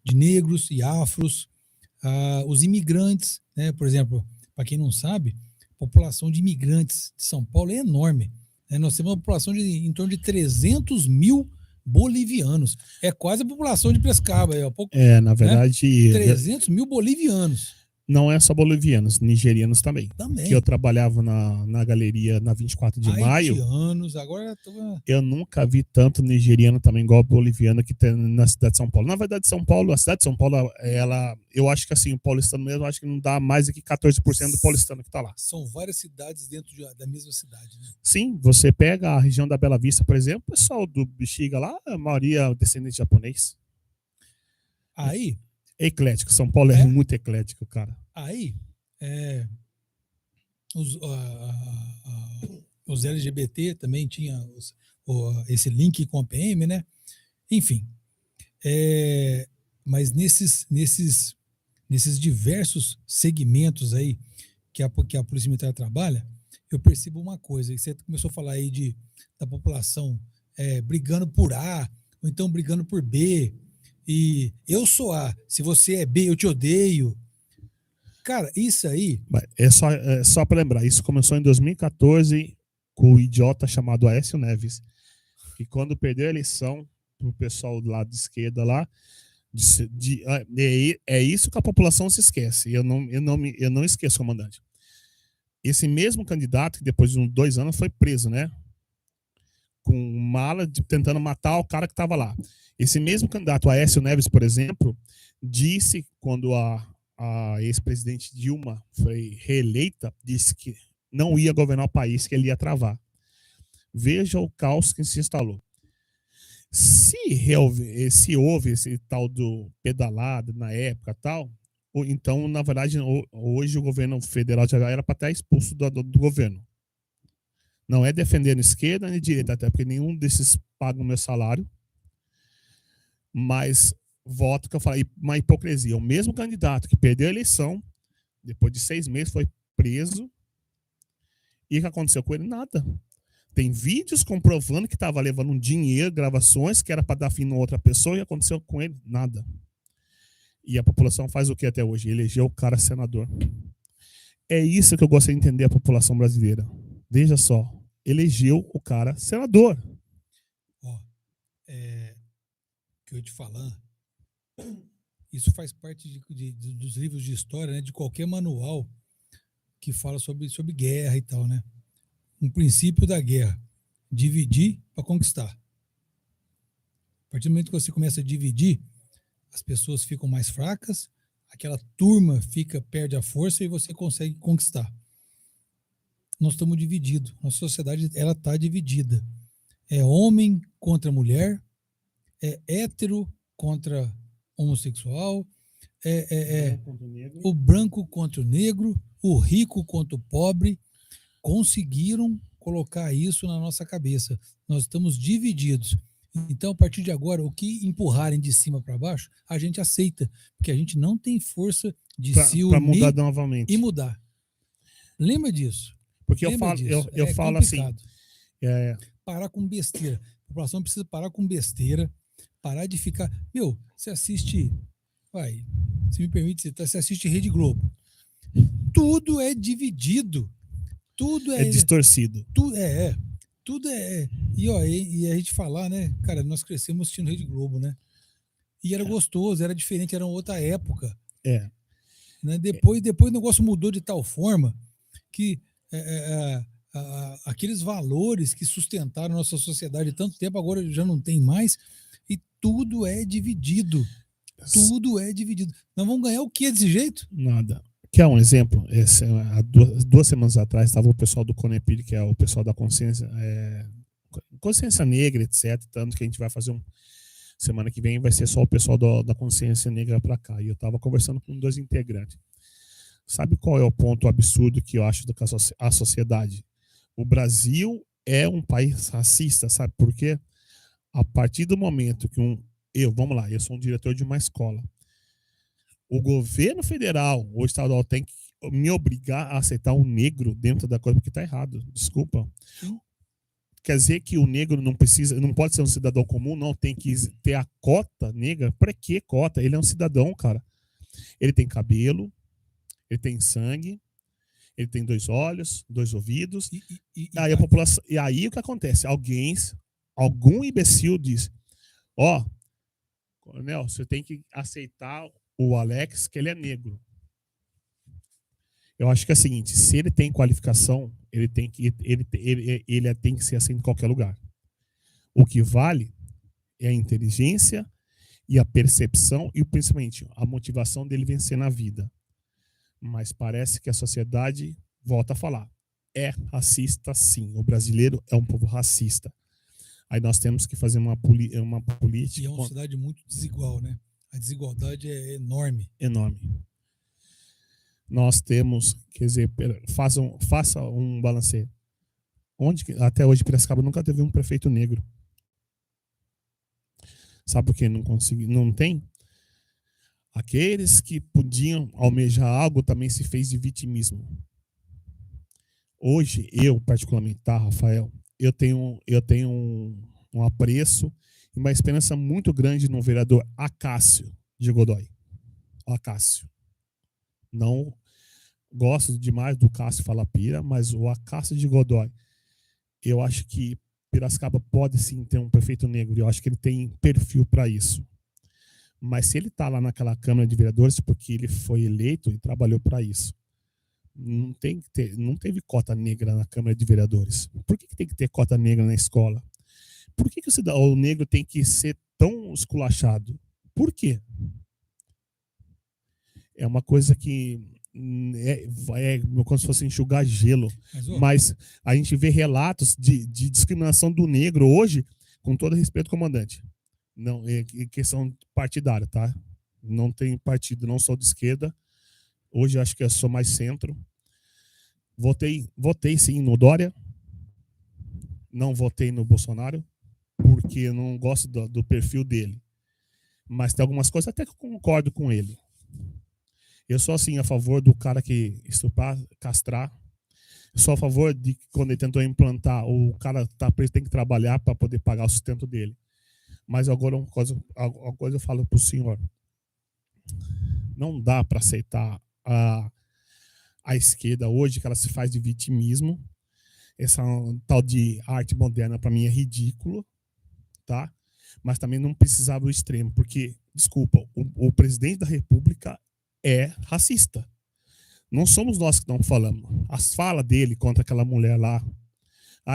de negros e afros, os imigrantes, né? Por exemplo, para quem não sabe, a população de imigrantes de São Paulo é enorme, né? Nós temos uma população de em torno de 300 mil bolivianos. É quase a população de Piracicaba. Na verdade... 300 mil bolivianos. Não é só bolivianos, nigerianos também. Que eu trabalhava na galeria na 24 de maio. Haitianos, agora... Eu nunca vi tanto nigeriano também, igual boliviano, que tem na cidade de São Paulo. Na verdade, a cidade de São Paulo, eu acho que assim, o paulistano mesmo, acho que não dá mais do que 14% do paulistano que está lá. São várias cidades dentro da mesma cidade, né? Sim, você pega a região da Bela Vista, por exemplo, o pessoal do Bexiga lá, a maioria descendente de japonês. Aí... É eclético, São Paulo é muito eclético, cara. Aí, os LGBT também tinha esse link com a PM, né? Enfim, mas nesses diversos segmentos aí que a Polícia Militar trabalha, eu percebo uma coisa, e você começou a falar aí da população brigando por A, ou então brigando por B, e eu sou A, se você é B, eu te odeio. Cara, isso aí... É só para lembrar, isso começou em 2014 com o idiota chamado Aécio Neves, que quando perdeu a eleição pro pessoal do lado de esquerda lá, é isso que a população se esquece. Eu não esqueço, comandante. Esse mesmo candidato, que depois de 2 anos foi preso, né? Com mala tentando matar o cara que estava lá. Esse mesmo candidato, Aécio Neves, por exemplo, disse, quando a ex-presidente Dilma foi reeleita, disse que não ia governar o país, que ele ia travar. Veja o caos que se instalou. Se houve esse tal do pedalado na época tal, então, na verdade, hoje o governo federal já era para estar expulso do governo. Não é defendendo esquerda nem direita, até porque nenhum desses paga o meu salário. Mas, voto que eu falei, uma hipocrisia. O mesmo candidato que perdeu a eleição, depois de 6 meses, foi preso. E o que aconteceu com ele? Nada. Tem vídeos comprovando que estava levando um dinheiro, gravações, que era para dar fim a outra pessoa, e aconteceu com ele? Nada. E a população faz o que até hoje? Elegeu o cara senador. É isso que eu gostaria de entender a população brasileira. Veja só, elegeu o cara senador. Que eu te falar, isso faz parte dos livros de história, né, de qualquer manual que fala sobre guerra e tal, né? Um princípio da guerra: dividir para conquistar. A partir do momento que você começa a dividir, as pessoas ficam mais fracas, aquela turma perde a força e você consegue conquistar. Nós estamos divididos. Nossa sociedade ela está dividida. É homem contra mulher, é hétero contra homossexual, o branco contra o negro, o rico contra o pobre. Conseguiram colocar isso na nossa cabeça. Nós estamos divididos. Então, a partir de agora, o que empurrarem de cima para baixo, a gente aceita, porque a gente não tem força de se Para unir mudar novamente. e mudar. Lembra disso. Porque Lembra eu falo, disso. eu É falo complicado. assim, Parar com besteira. A população precisa parar com besteira, parar de ficar... Meu, você assiste... se me permite, você assiste Rede Globo. Tudo é dividido. Tudo é distorcido. Tudo é. E a gente falar, né? Cara, nós crescemos assistindo Rede Globo, né? E era gostoso, era diferente, era outra época. Né? Depois o negócio mudou de tal forma que aqueles valores que sustentaram a nossa sociedade tanto tempo, agora já não tem mais. E tudo é dividido. Tudo é dividido. Nós vamos ganhar o que desse jeito? Nada. Quer um exemplo? Há 2 semanas atrás estava o pessoal do Conepid, que é o pessoal da consciência negra, etc. Tanto que a gente vai fazer semana que vem vai ser só o pessoal da consciência negra para cá. E eu estava conversando com 2 integrantes. Sabe qual é o ponto absurdo que eu acho da sociedade? O Brasil é um país racista, sabe por quê? A partir do momento que eu sou um diretor de uma escola. O governo federal ou estadual tem que me obrigar a aceitar um negro dentro da coisa, porque está errado. Desculpa. Sim. Quer dizer que o negro não pode ser um cidadão comum, não, tem que ter a cota negra. Para que cota? Ele é um cidadão, cara. Ele tem cabelo, ele tem sangue, ele tem 2 olhos, 2 ouvidos. Aí a população, e aí o que acontece? Algum imbecil diz: Coronel, você tem que aceitar o Alex, que ele é negro. Eu acho que é o seguinte: se ele tem qualificação, ele tem que ser assim em qualquer lugar. O que vale é a inteligência e a percepção e principalmente a motivação dele vencer na vida. Mas parece que a sociedade, volta a falar, é racista sim. O brasileiro é um povo racista. Aí nós temos que fazer uma política... E é uma sociedade muito desigual, né? A desigualdade é enorme. Enorme. Nós temos, quer dizer, faça um balanceio. Até hoje Piracicaba nunca teve um prefeito negro. Sabe por que não tem? Aqueles que podiam almejar algo também se fez de vitimismo. Hoje, eu particularmente, tá, Rafael, eu tenho um apreço e uma esperança muito grande no vereador Acácio de Godoy. Acácio. Não gosto demais do Cássio Falapira, mas o Acácio de Godoy, eu acho que Piracicaba pode sim ter um prefeito negro, eu acho que ele tem perfil para isso. Mas se ele está lá naquela Câmara de Vereadores, porque ele foi eleito e trabalhou para isso. Não teve cota negra na Câmara de Vereadores. Por que tem que ter cota negra na escola? Por que o negro tem que ser tão esculachado? Por quê? É uma coisa que é como se fosse enxugar gelo. Mas a gente vê relatos de discriminação do negro hoje, com todo respeito, comandante. Não, é questão partidária, tá? Não tenho partido, não sou de esquerda. Hoje acho que eu sou mais centro. Votei sim no Dória. Não votei no Bolsonaro, porque eu não gosto do perfil dele. Mas tem algumas coisas até que eu concordo com ele. Eu sou assim a favor do cara que estuprar, castrar. Eu sou a favor de que quando ele tentou implantar, o cara tá preso, tem que trabalhar para poder pagar o sustento dele. Mas agora uma coisa eu falo para o senhor. Não dá para aceitar a esquerda hoje, que ela se faz de vitimismo. Essa tal de arte moderna, para mim, é ridículo. Tá? Mas também não precisava do extremo, porque, desculpa, o presidente da República é racista. Não somos nós que estamos falando. As falas dele contra aquela mulher lá,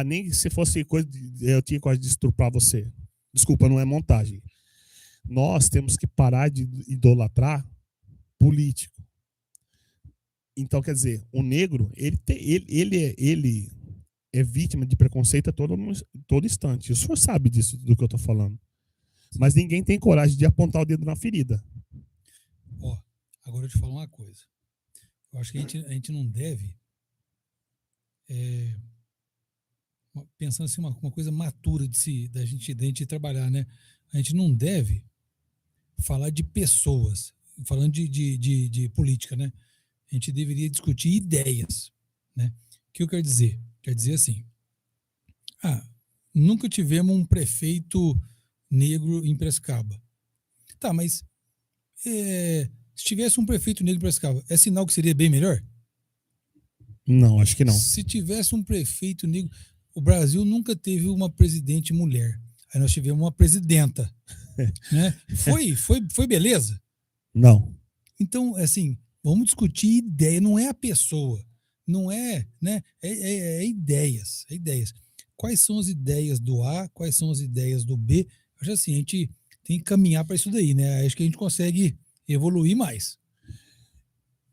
nem se fosse coisa eu tinha quase de estuprar você. Desculpa, não é montagem. Nós temos que parar de idolatrar político. Então, quer dizer, o negro, ele é vítima de preconceito a todo instante. O senhor sabe disso, do que eu estou falando. Mas ninguém tem coragem de apontar o dedo na ferida. Ó, agora eu te falo uma coisa. Eu acho que a gente não deve, pensando assim, uma coisa matura da gente trabalhar, né? A gente não deve falar de pessoas, falando de política, né? A gente deveria discutir ideias, né? O que eu quero dizer? Quer dizer assim, nunca tivemos um prefeito negro em Piracicaba. Tá, mas se tivesse um prefeito negro em Piracicaba, é sinal que seria bem melhor? Não, acho que não. Se tivesse um prefeito negro, o Brasil nunca teve uma presidente mulher. Aí nós tivemos uma presidenta, né? Foi beleza? Não. Então, assim, vamos discutir ideia, não é a pessoa, não é, né? É ideias, é ideias. Quais são as ideias do A, quais são as ideias do B? Acho assim, a gente tem que caminhar para isso daí, né? Acho que a gente consegue evoluir mais.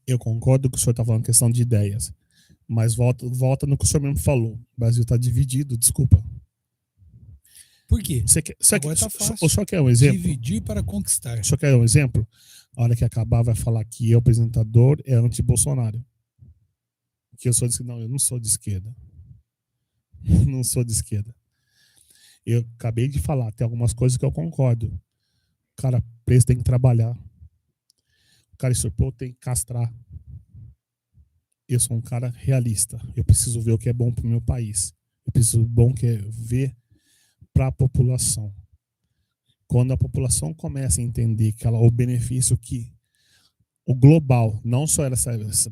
Eu concordo que o senhor está falando questão de ideias. Mas volta no que o senhor mesmo falou. O Brasil está dividido, desculpa. Por quê? Agora tá fácil. O senhor quer um exemplo? Dividir para conquistar. O senhor quer um exemplo? A hora que acabar vai falar que o apresentador é anti-Bolsonaro. Que eu sou de esquerda. Não, eu não sou de esquerda. Não sou de esquerda. Eu acabei de falar, tem algumas coisas que eu concordo. O cara preso tem que trabalhar. O cara estupro tem que castrar. Eu sou um cara realista. Eu preciso ver o que é bom para o meu país. Eu preciso ver para a população. Quando a população começa a entender que o benefício que o global, não só ela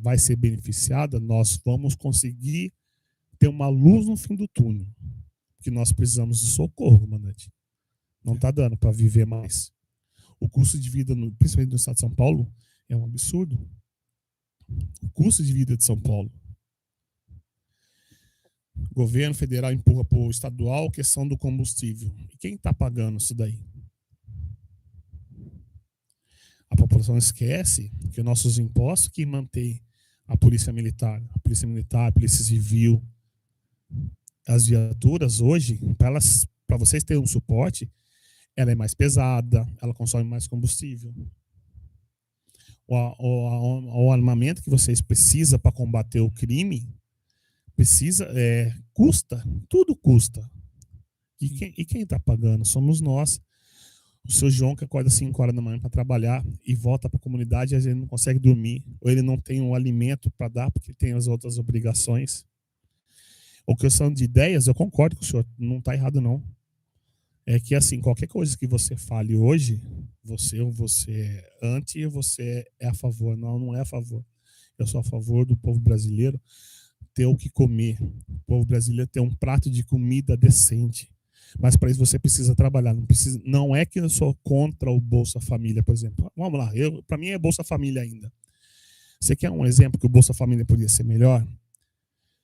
vai ser beneficiada, nós vamos conseguir ter uma luz no fim do túnel. Porque nós precisamos de socorro, comandante. Não está dando para viver mais. O custo de vida, principalmente no estado de São Paulo, é um absurdo. O custo de vida de São Paulo. O governo federal empurra para o estadual a questão do combustível. E quem está pagando isso daí? A população esquece que nossos impostos que mantém a polícia militar, a polícia civil, as viaturas hoje, para vocês terem um suporte, ela é mais pesada, ela consome mais combustível. O armamento que vocês precisam para combater o crime custa, tudo custa. E quem está pagando? Somos nós. O seu João que acorda 5 horas da manhã para trabalhar e volta para a comunidade e às vezes não consegue dormir, ou ele não tem um alimento para dar porque tem as outras obrigações. Ou questão de ideias, eu concordo com o senhor, não está errado não. É que assim, qualquer coisa que você fale hoje, você é anti e você é a favor. Não é a favor. Eu sou a favor do povo brasileiro ter o que comer. O povo brasileiro ter um prato de comida decente. Mas para isso você precisa trabalhar. Não é que eu sou contra o Bolsa Família, por exemplo. Vamos lá, para mim é Bolsa Família ainda. Você quer um exemplo que o Bolsa Família podia ser melhor?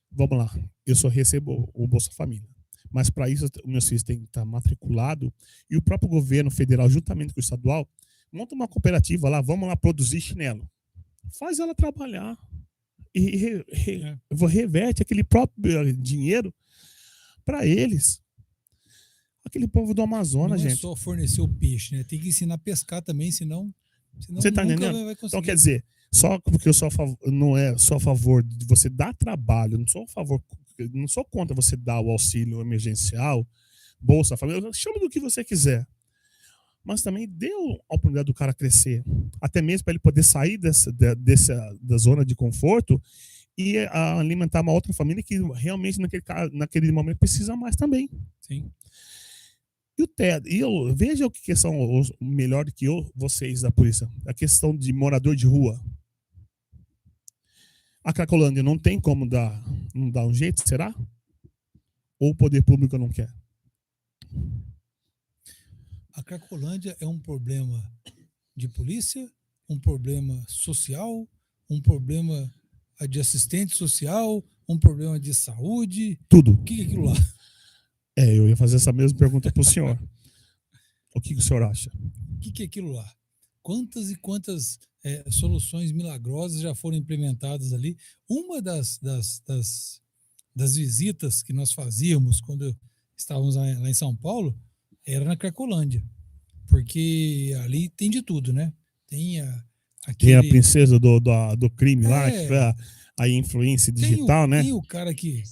Vamos lá, eu só recebo o Bolsa Família. Mas para isso o meu filho tem que estar matriculado e o próprio governo federal, juntamente com o estadual, monta uma cooperativa lá, vamos lá produzir chinelo. Faz ela trabalhar e reverte aquele próprio dinheiro para eles. Aquele povo do Amazonas, gente. Não é só fornecer o peixe, né? Tem que ensinar a pescar também, senão você está entendendo? Então, quer dizer, só porque eu não é só a favor de você dar trabalho, não sou contra você dar o auxílio emergencial, Bolsa Família, chama do que você quiser. Mas também dê a oportunidade do cara crescer. Até mesmo para ele poder sair da zona de conforto e alimentar uma outra família que realmente naquele momento precisa mais também. Sim. E o TED, veja o que são os melhor que vocês da polícia, a questão de morador de rua. A Cracolândia não tem como dar um jeito, será? Ou o poder público não quer? A Cracolândia é um problema de polícia, um problema social, um problema de assistente social, um problema de saúde. Tudo. O que é aquilo lá? Eu ia fazer essa mesma pergunta para o senhor. O que o senhor acha? O que é aquilo lá? quantas e quantas soluções milagrosas já foram implementadas ali. Uma das visitas que nós fazíamos quando estávamos lá em São Paulo era na Cracolândia, porque ali tem de tudo, né? Tem Tem a aquele... princesa do crime lá, que foi a influência digital, né? Tem o cara que...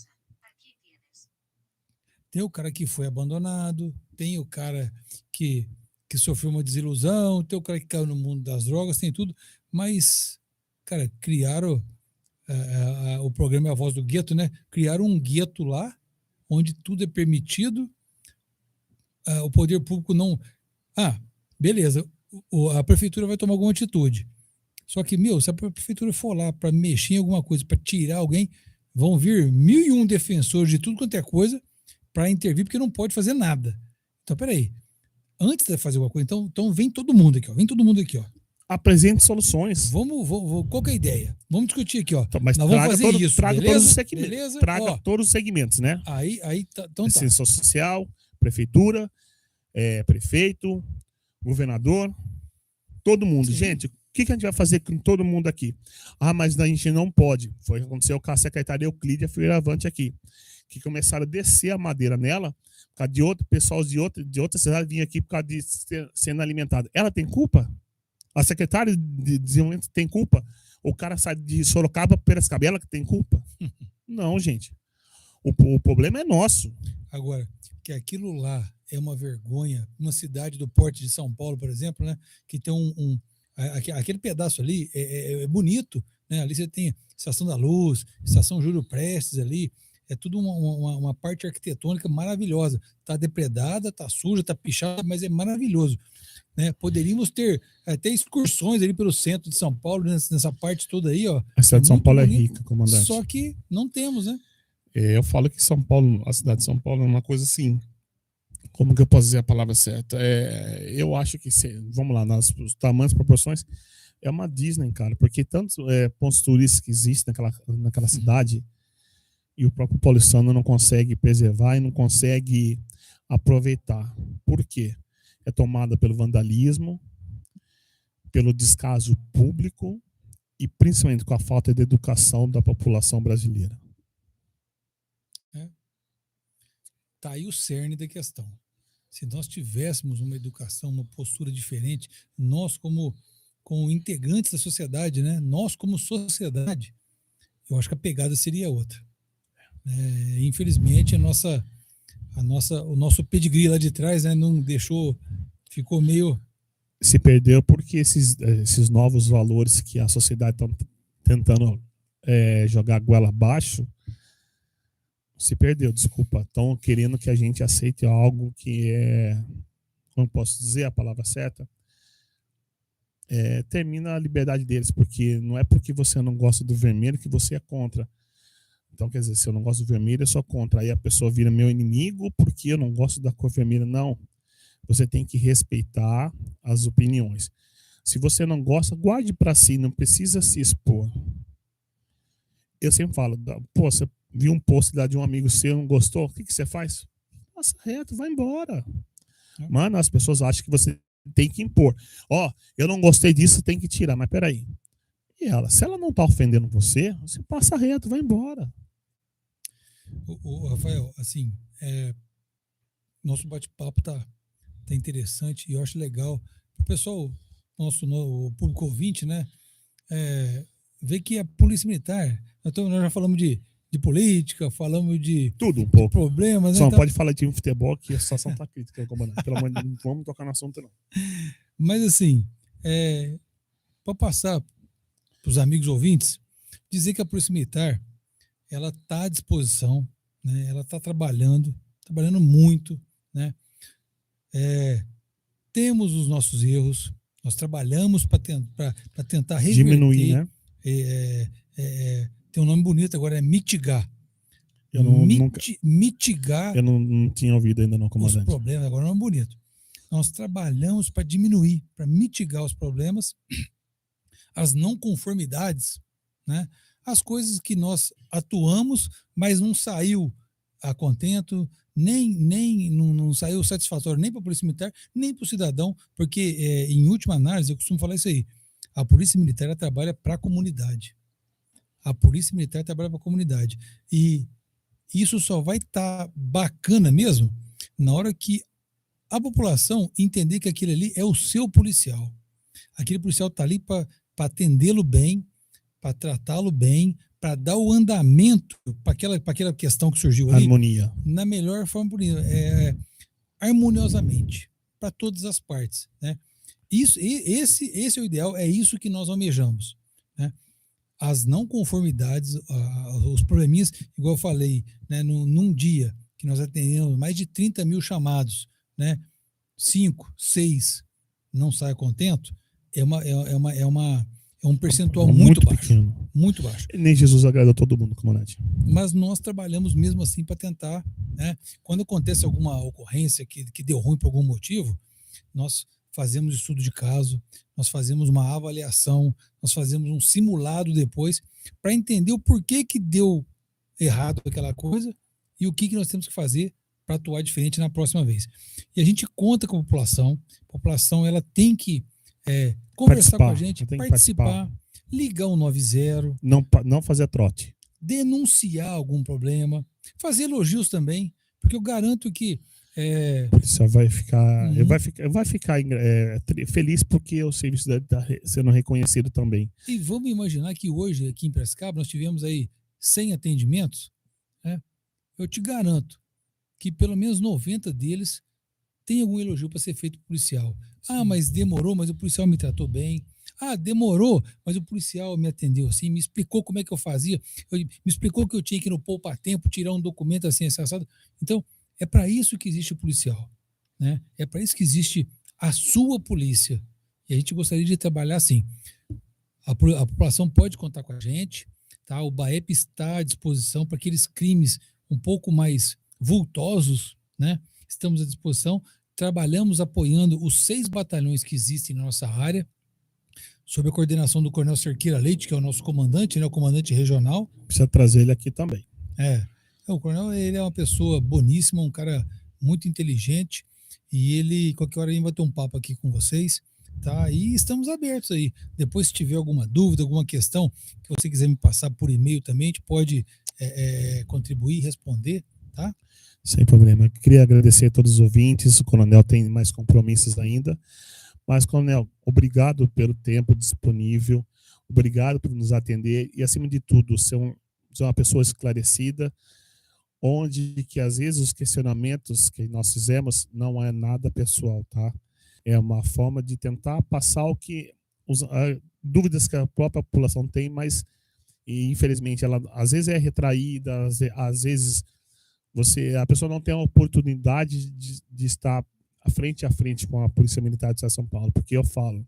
Tem o cara que foi abandonado, tem o cara que sofreu uma desilusão, tem o cara que caiu no mundo das drogas, tem tudo, mas, cara, criaram o programa É a Voz do Gueto, né? Criaram um gueto lá, onde tudo é permitido, o poder público não... beleza, a prefeitura vai tomar alguma atitude. Só que, se a prefeitura for lá para mexer em alguma coisa, para tirar alguém, vão vir 1001 defensores de tudo quanto é coisa para intervir, porque não pode fazer nada. Então, peraí. Antes de fazer alguma coisa, então vem todo mundo aqui, ó. Vem todo mundo aqui, ó. Apresente soluções. Qual que é a ideia? Vamos discutir aqui, ó. Mas nós vamos fazer isso, traga beleza? Todos os segmentos. Beleza? Traga todos os segmentos, né? Aí então tá. Assistência social, prefeitura, prefeito, governador, todo mundo. Sim. Gente, o que a gente vai fazer com todo mundo aqui? Mas a gente não pode. Foi o que aconteceu com a secretária Euclídia Fioravante aqui, que começaram a descer a madeira nela, por causa de outro pessoal de outra cidade vinha aqui por causa de sendo alimentado. Ela tem culpa? A secretária de desenvolvimento tem culpa? O cara sai de Sorocaba para Piracicaba, que tem culpa? Não, gente. O problema é nosso. Agora, que aquilo lá é uma vergonha, uma cidade do porte de São Paulo, por exemplo, né, que tem aquele pedaço ali é bonito, né? Ali você tem Estação da Luz, Estação Júlio Prestes ali, é tudo uma parte arquitetônica maravilhosa. Está depredada, está suja, está pichada, mas é maravilhoso. Né? Poderíamos ter até excursões ali pelo centro de São Paulo, nessa parte toda aí, ó. A cidade de São Paulo é rica, comandante. Só que não temos, né? Eu falo que São Paulo, a cidade de São Paulo é uma coisa assim. Como que eu posso dizer a palavra certa? Eu acho que, vamos lá, nos tamanhos, proporções, é uma Disney, cara, porque tantos pontos turísticos que existem naquela cidade e o próprio paulistano não consegue preservar e não consegue aproveitar. Por quê? É tomada pelo vandalismo, pelo descaso público e principalmente com a falta de educação da população brasileira. Tá aí o cerne da questão. Se nós tivéssemos uma educação, uma postura diferente, nós como integrantes da sociedade, né? Nós como sociedade, eu acho que a pegada seria outra. Infelizmente, o nosso pedigree lá de trás, né, não deixou, ficou meio... Se perdeu porque esses novos valores que a sociedade está tentando jogar a goela abaixo, se perdeu, desculpa. Estão querendo que a gente aceite algo que como posso dizer a palavra certa? Termina a liberdade deles, porque não é porque você não gosta do vermelho que você é contra. Então, quer dizer, se eu não gosto do vermelho, eu sou contra. Aí a pessoa vira meu inimigo porque eu não gosto da cor vermelha. Não. Você tem que respeitar as opiniões. Se você não gosta, guarde para si, não precisa se expor. Eu sempre falo, você viu um post lá de um amigo seu, não gostou? O que você faz? Passa reto, vai embora. Mano, as pessoas acham que você tem que impor. Eu não gostei disso, tem que tirar. Mas peraí. E se ela não está ofendendo você passa reto, vai embora. Rafael, assim, nosso bate-papo tá interessante e eu acho legal. O pessoal, o público ouvinte, né, ver que a Polícia Militar, nós já falamos de política, falamos de tudo um pouco. Problemas. Só não pode falar de futebol que a situação está crítica, comandante. Pelo amor de Deus, não vamos tocar no assunto, não. Mas assim, para passar para os amigos ouvintes, dizer que a Polícia Militar ela está à disposição, né? Ela está trabalhando muito, né? Temos os nossos erros, nós trabalhamos para tentar reverter, diminuir, né? Tem um nome bonito agora, é mitigar. Mitigar. Eu não tinha ouvido ainda, não, comandante. Os problemas, agora é um nome bonito. Nós trabalhamos para diminuir, para mitigar os problemas, as não conformidades, né? As coisas que nós atuamos, mas não saiu a contento, não saiu satisfatório nem para a Polícia Militar, nem para o cidadão, porque, em última análise, eu costumo falar isso aí, a Polícia Militar ela trabalha para a comunidade. A Polícia Militar trabalha para a comunidade. E isso só vai estar bacana mesmo na hora que a população entender que aquele ali é o seu policial. Aquele policial está ali para atendê-lo bem, para tratá-lo bem, para dar o andamento para aquela questão que surgiu ali. Harmonia. Na melhor forma possível, harmoniosamente, para todas as partes. Né? Esse é o ideal, é isso que nós almejamos. Né? As não conformidades, os probleminhas, igual eu falei, né, num dia que nós atendemos mais de 30 mil chamados, né, 5, 6 não sai contento, é um percentual muito baixo. Pequeno. Muito baixo. E nem Jesus agradou todo mundo, comandante. Mas nós trabalhamos mesmo assim para tentar, né, quando acontece alguma ocorrência que deu ruim por algum motivo, nós fazemos estudo de caso, nós fazemos uma avaliação, nós fazemos um simulado depois para entender o porquê que deu errado aquela coisa e o que nós temos que fazer para atuar diferente na próxima vez. E a gente conta com a população ela tem que conversar com a gente, participar, ligar o 90, não fazer trote, denunciar algum problema, fazer elogios também, porque eu garanto que o policial vai ficar feliz porque o serviço dele está sendo reconhecido também. E vamos imaginar que hoje, aqui em Piracicaba, nós tivemos aí 100 atendimentos, né? Eu te garanto que pelo menos 90 deles tem algum elogio para ser feito pro policial. Ah, mas demorou, mas o policial me tratou bem. Ah, demorou, mas o policial me atendeu assim, me explicou como é que eu fazia, me explicou que eu tinha que ir no poupa-tempo, tirar um documento assim, assado. Então, é para isso que existe o policial, né? É para isso que existe a sua polícia. E a gente gostaria de trabalhar assim. A população pode contar com a gente, tá? O BAEP está à disposição para aqueles crimes um pouco mais vultosos, né? Estamos à disposição. Trabalhamos apoiando os 6 batalhões que existem na nossa área, sob a coordenação do Coronel Cerqueira Leite, que é o nosso comandante, né? O comandante regional. Precisa trazer ele aqui também. O coronel, ele é uma pessoa boníssima, um cara muito inteligente, e ele, qualquer hora, ele vai ter um papo aqui com vocês, tá? E estamos abertos aí. Depois, se tiver alguma dúvida, alguma questão que você quiser me passar por e-mail também, a gente pode contribuir, responder, tá? Sem problema. Eu queria agradecer a todos os ouvintes. O coronel tem mais compromissos ainda. Mas, coronel, obrigado pelo tempo disponível, obrigado por nos atender e, acima de tudo, ser uma pessoa esclarecida, onde que às vezes os questionamentos que nós fizemos não é nada pessoal, tá? É uma forma de tentar passar o que dúvidas que a própria população tem, mas infelizmente ela às vezes é retraída, às vezes a pessoa não tem a oportunidade de estar frente a frente com a Polícia Militar de São Paulo, porque eu falo,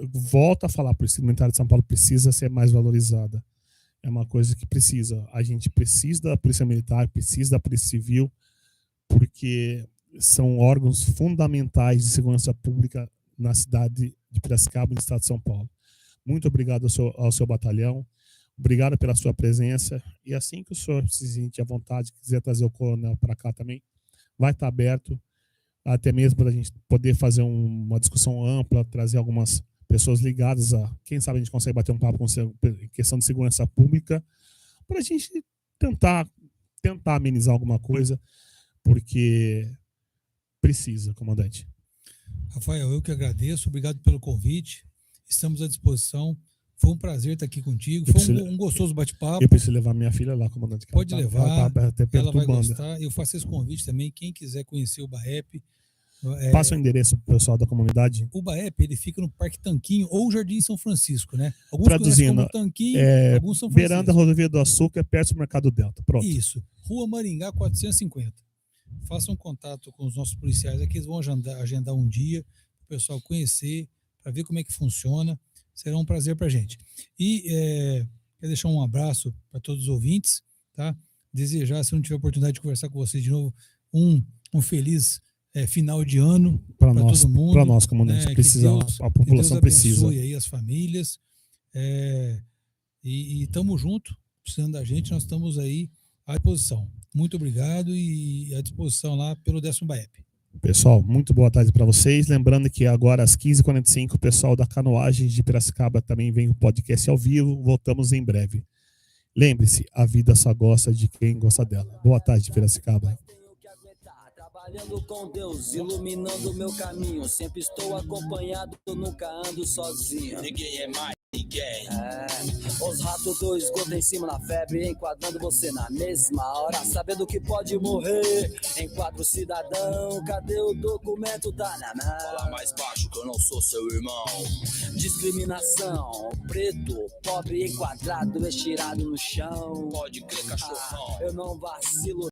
volto a falar, a Polícia Militar de São Paulo precisa ser mais valorizada. É uma coisa que precisa. A gente precisa da Polícia Militar, precisa da Polícia Civil, porque são órgãos fundamentais de segurança pública na cidade de Piracicaba, no estado de São Paulo. Muito obrigado ao seu batalhão, obrigado pela sua presença, e assim que o senhor se sentir à vontade, quiser trazer o coronel para cá também, vai estar aberto, até mesmo para a gente poder fazer uma discussão ampla, trazer algumas pessoas ligadas quem sabe a gente consegue bater um papo com questão de segurança pública, para a gente tentar amenizar alguma coisa, porque precisa, comandante. Rafael, eu que agradeço, obrigado pelo convite, estamos à disposição, foi um prazer estar aqui contigo, foi um gostoso bate-papo. Eu preciso levar minha filha lá, comandante. Pode levar, ela vai gostar, eu faço esse convite também, quem quiser conhecer o BAEP. Passa o endereço pro pessoal da comunidade. O BAEP, ele fica no Parque Tanquinho ou Jardim São Francisco, né? Alguns traduzindo, Tanquinho, alguns São Francisco. Beirando a Rodovia do Açúcar, perto do Mercado Delta. Pronto. Isso. Rua Maringá 450. Façam contato com os nossos policiais aqui, eles vão agendar um dia para o pessoal conhecer, para ver como é que funciona. Será um prazer para a gente. E quero deixar um abraço para todos os ouvintes, tá? Desejar, se não tiver oportunidade de conversar com vocês de novo, um feliz final de ano para todo mundo. Para nós, comandante, a população precisa. Deus abençoe aí as famílias. E estamos juntos, precisando da gente, nós estamos aí à disposição. Muito obrigado e à disposição lá pelo 10º BAEP. Pessoal, muito boa tarde para vocês. Lembrando que agora às 15h45 o pessoal da Canoagem de Piracicaba também vem o podcast ao vivo. Voltamos em breve. Lembre-se, a vida só gosta de quem gosta dela. Boa tarde, Piracicaba. Trabalhando com Deus, iluminando meu caminho. Sempre estou acompanhado, nunca ando sozinho. Ninguém é mais ninguém. Os ratos do esgoto em cima na febre, enquadrando você na mesma hora, sabendo que pode morrer. Enquadro cidadão, cadê o documento? Tá na mão. Fala mais baixo que eu não sou seu irmão. Discriminação, preto, pobre, enquadrado, estirado no chão. Pode crer, cachorrão. Eu não vacilo.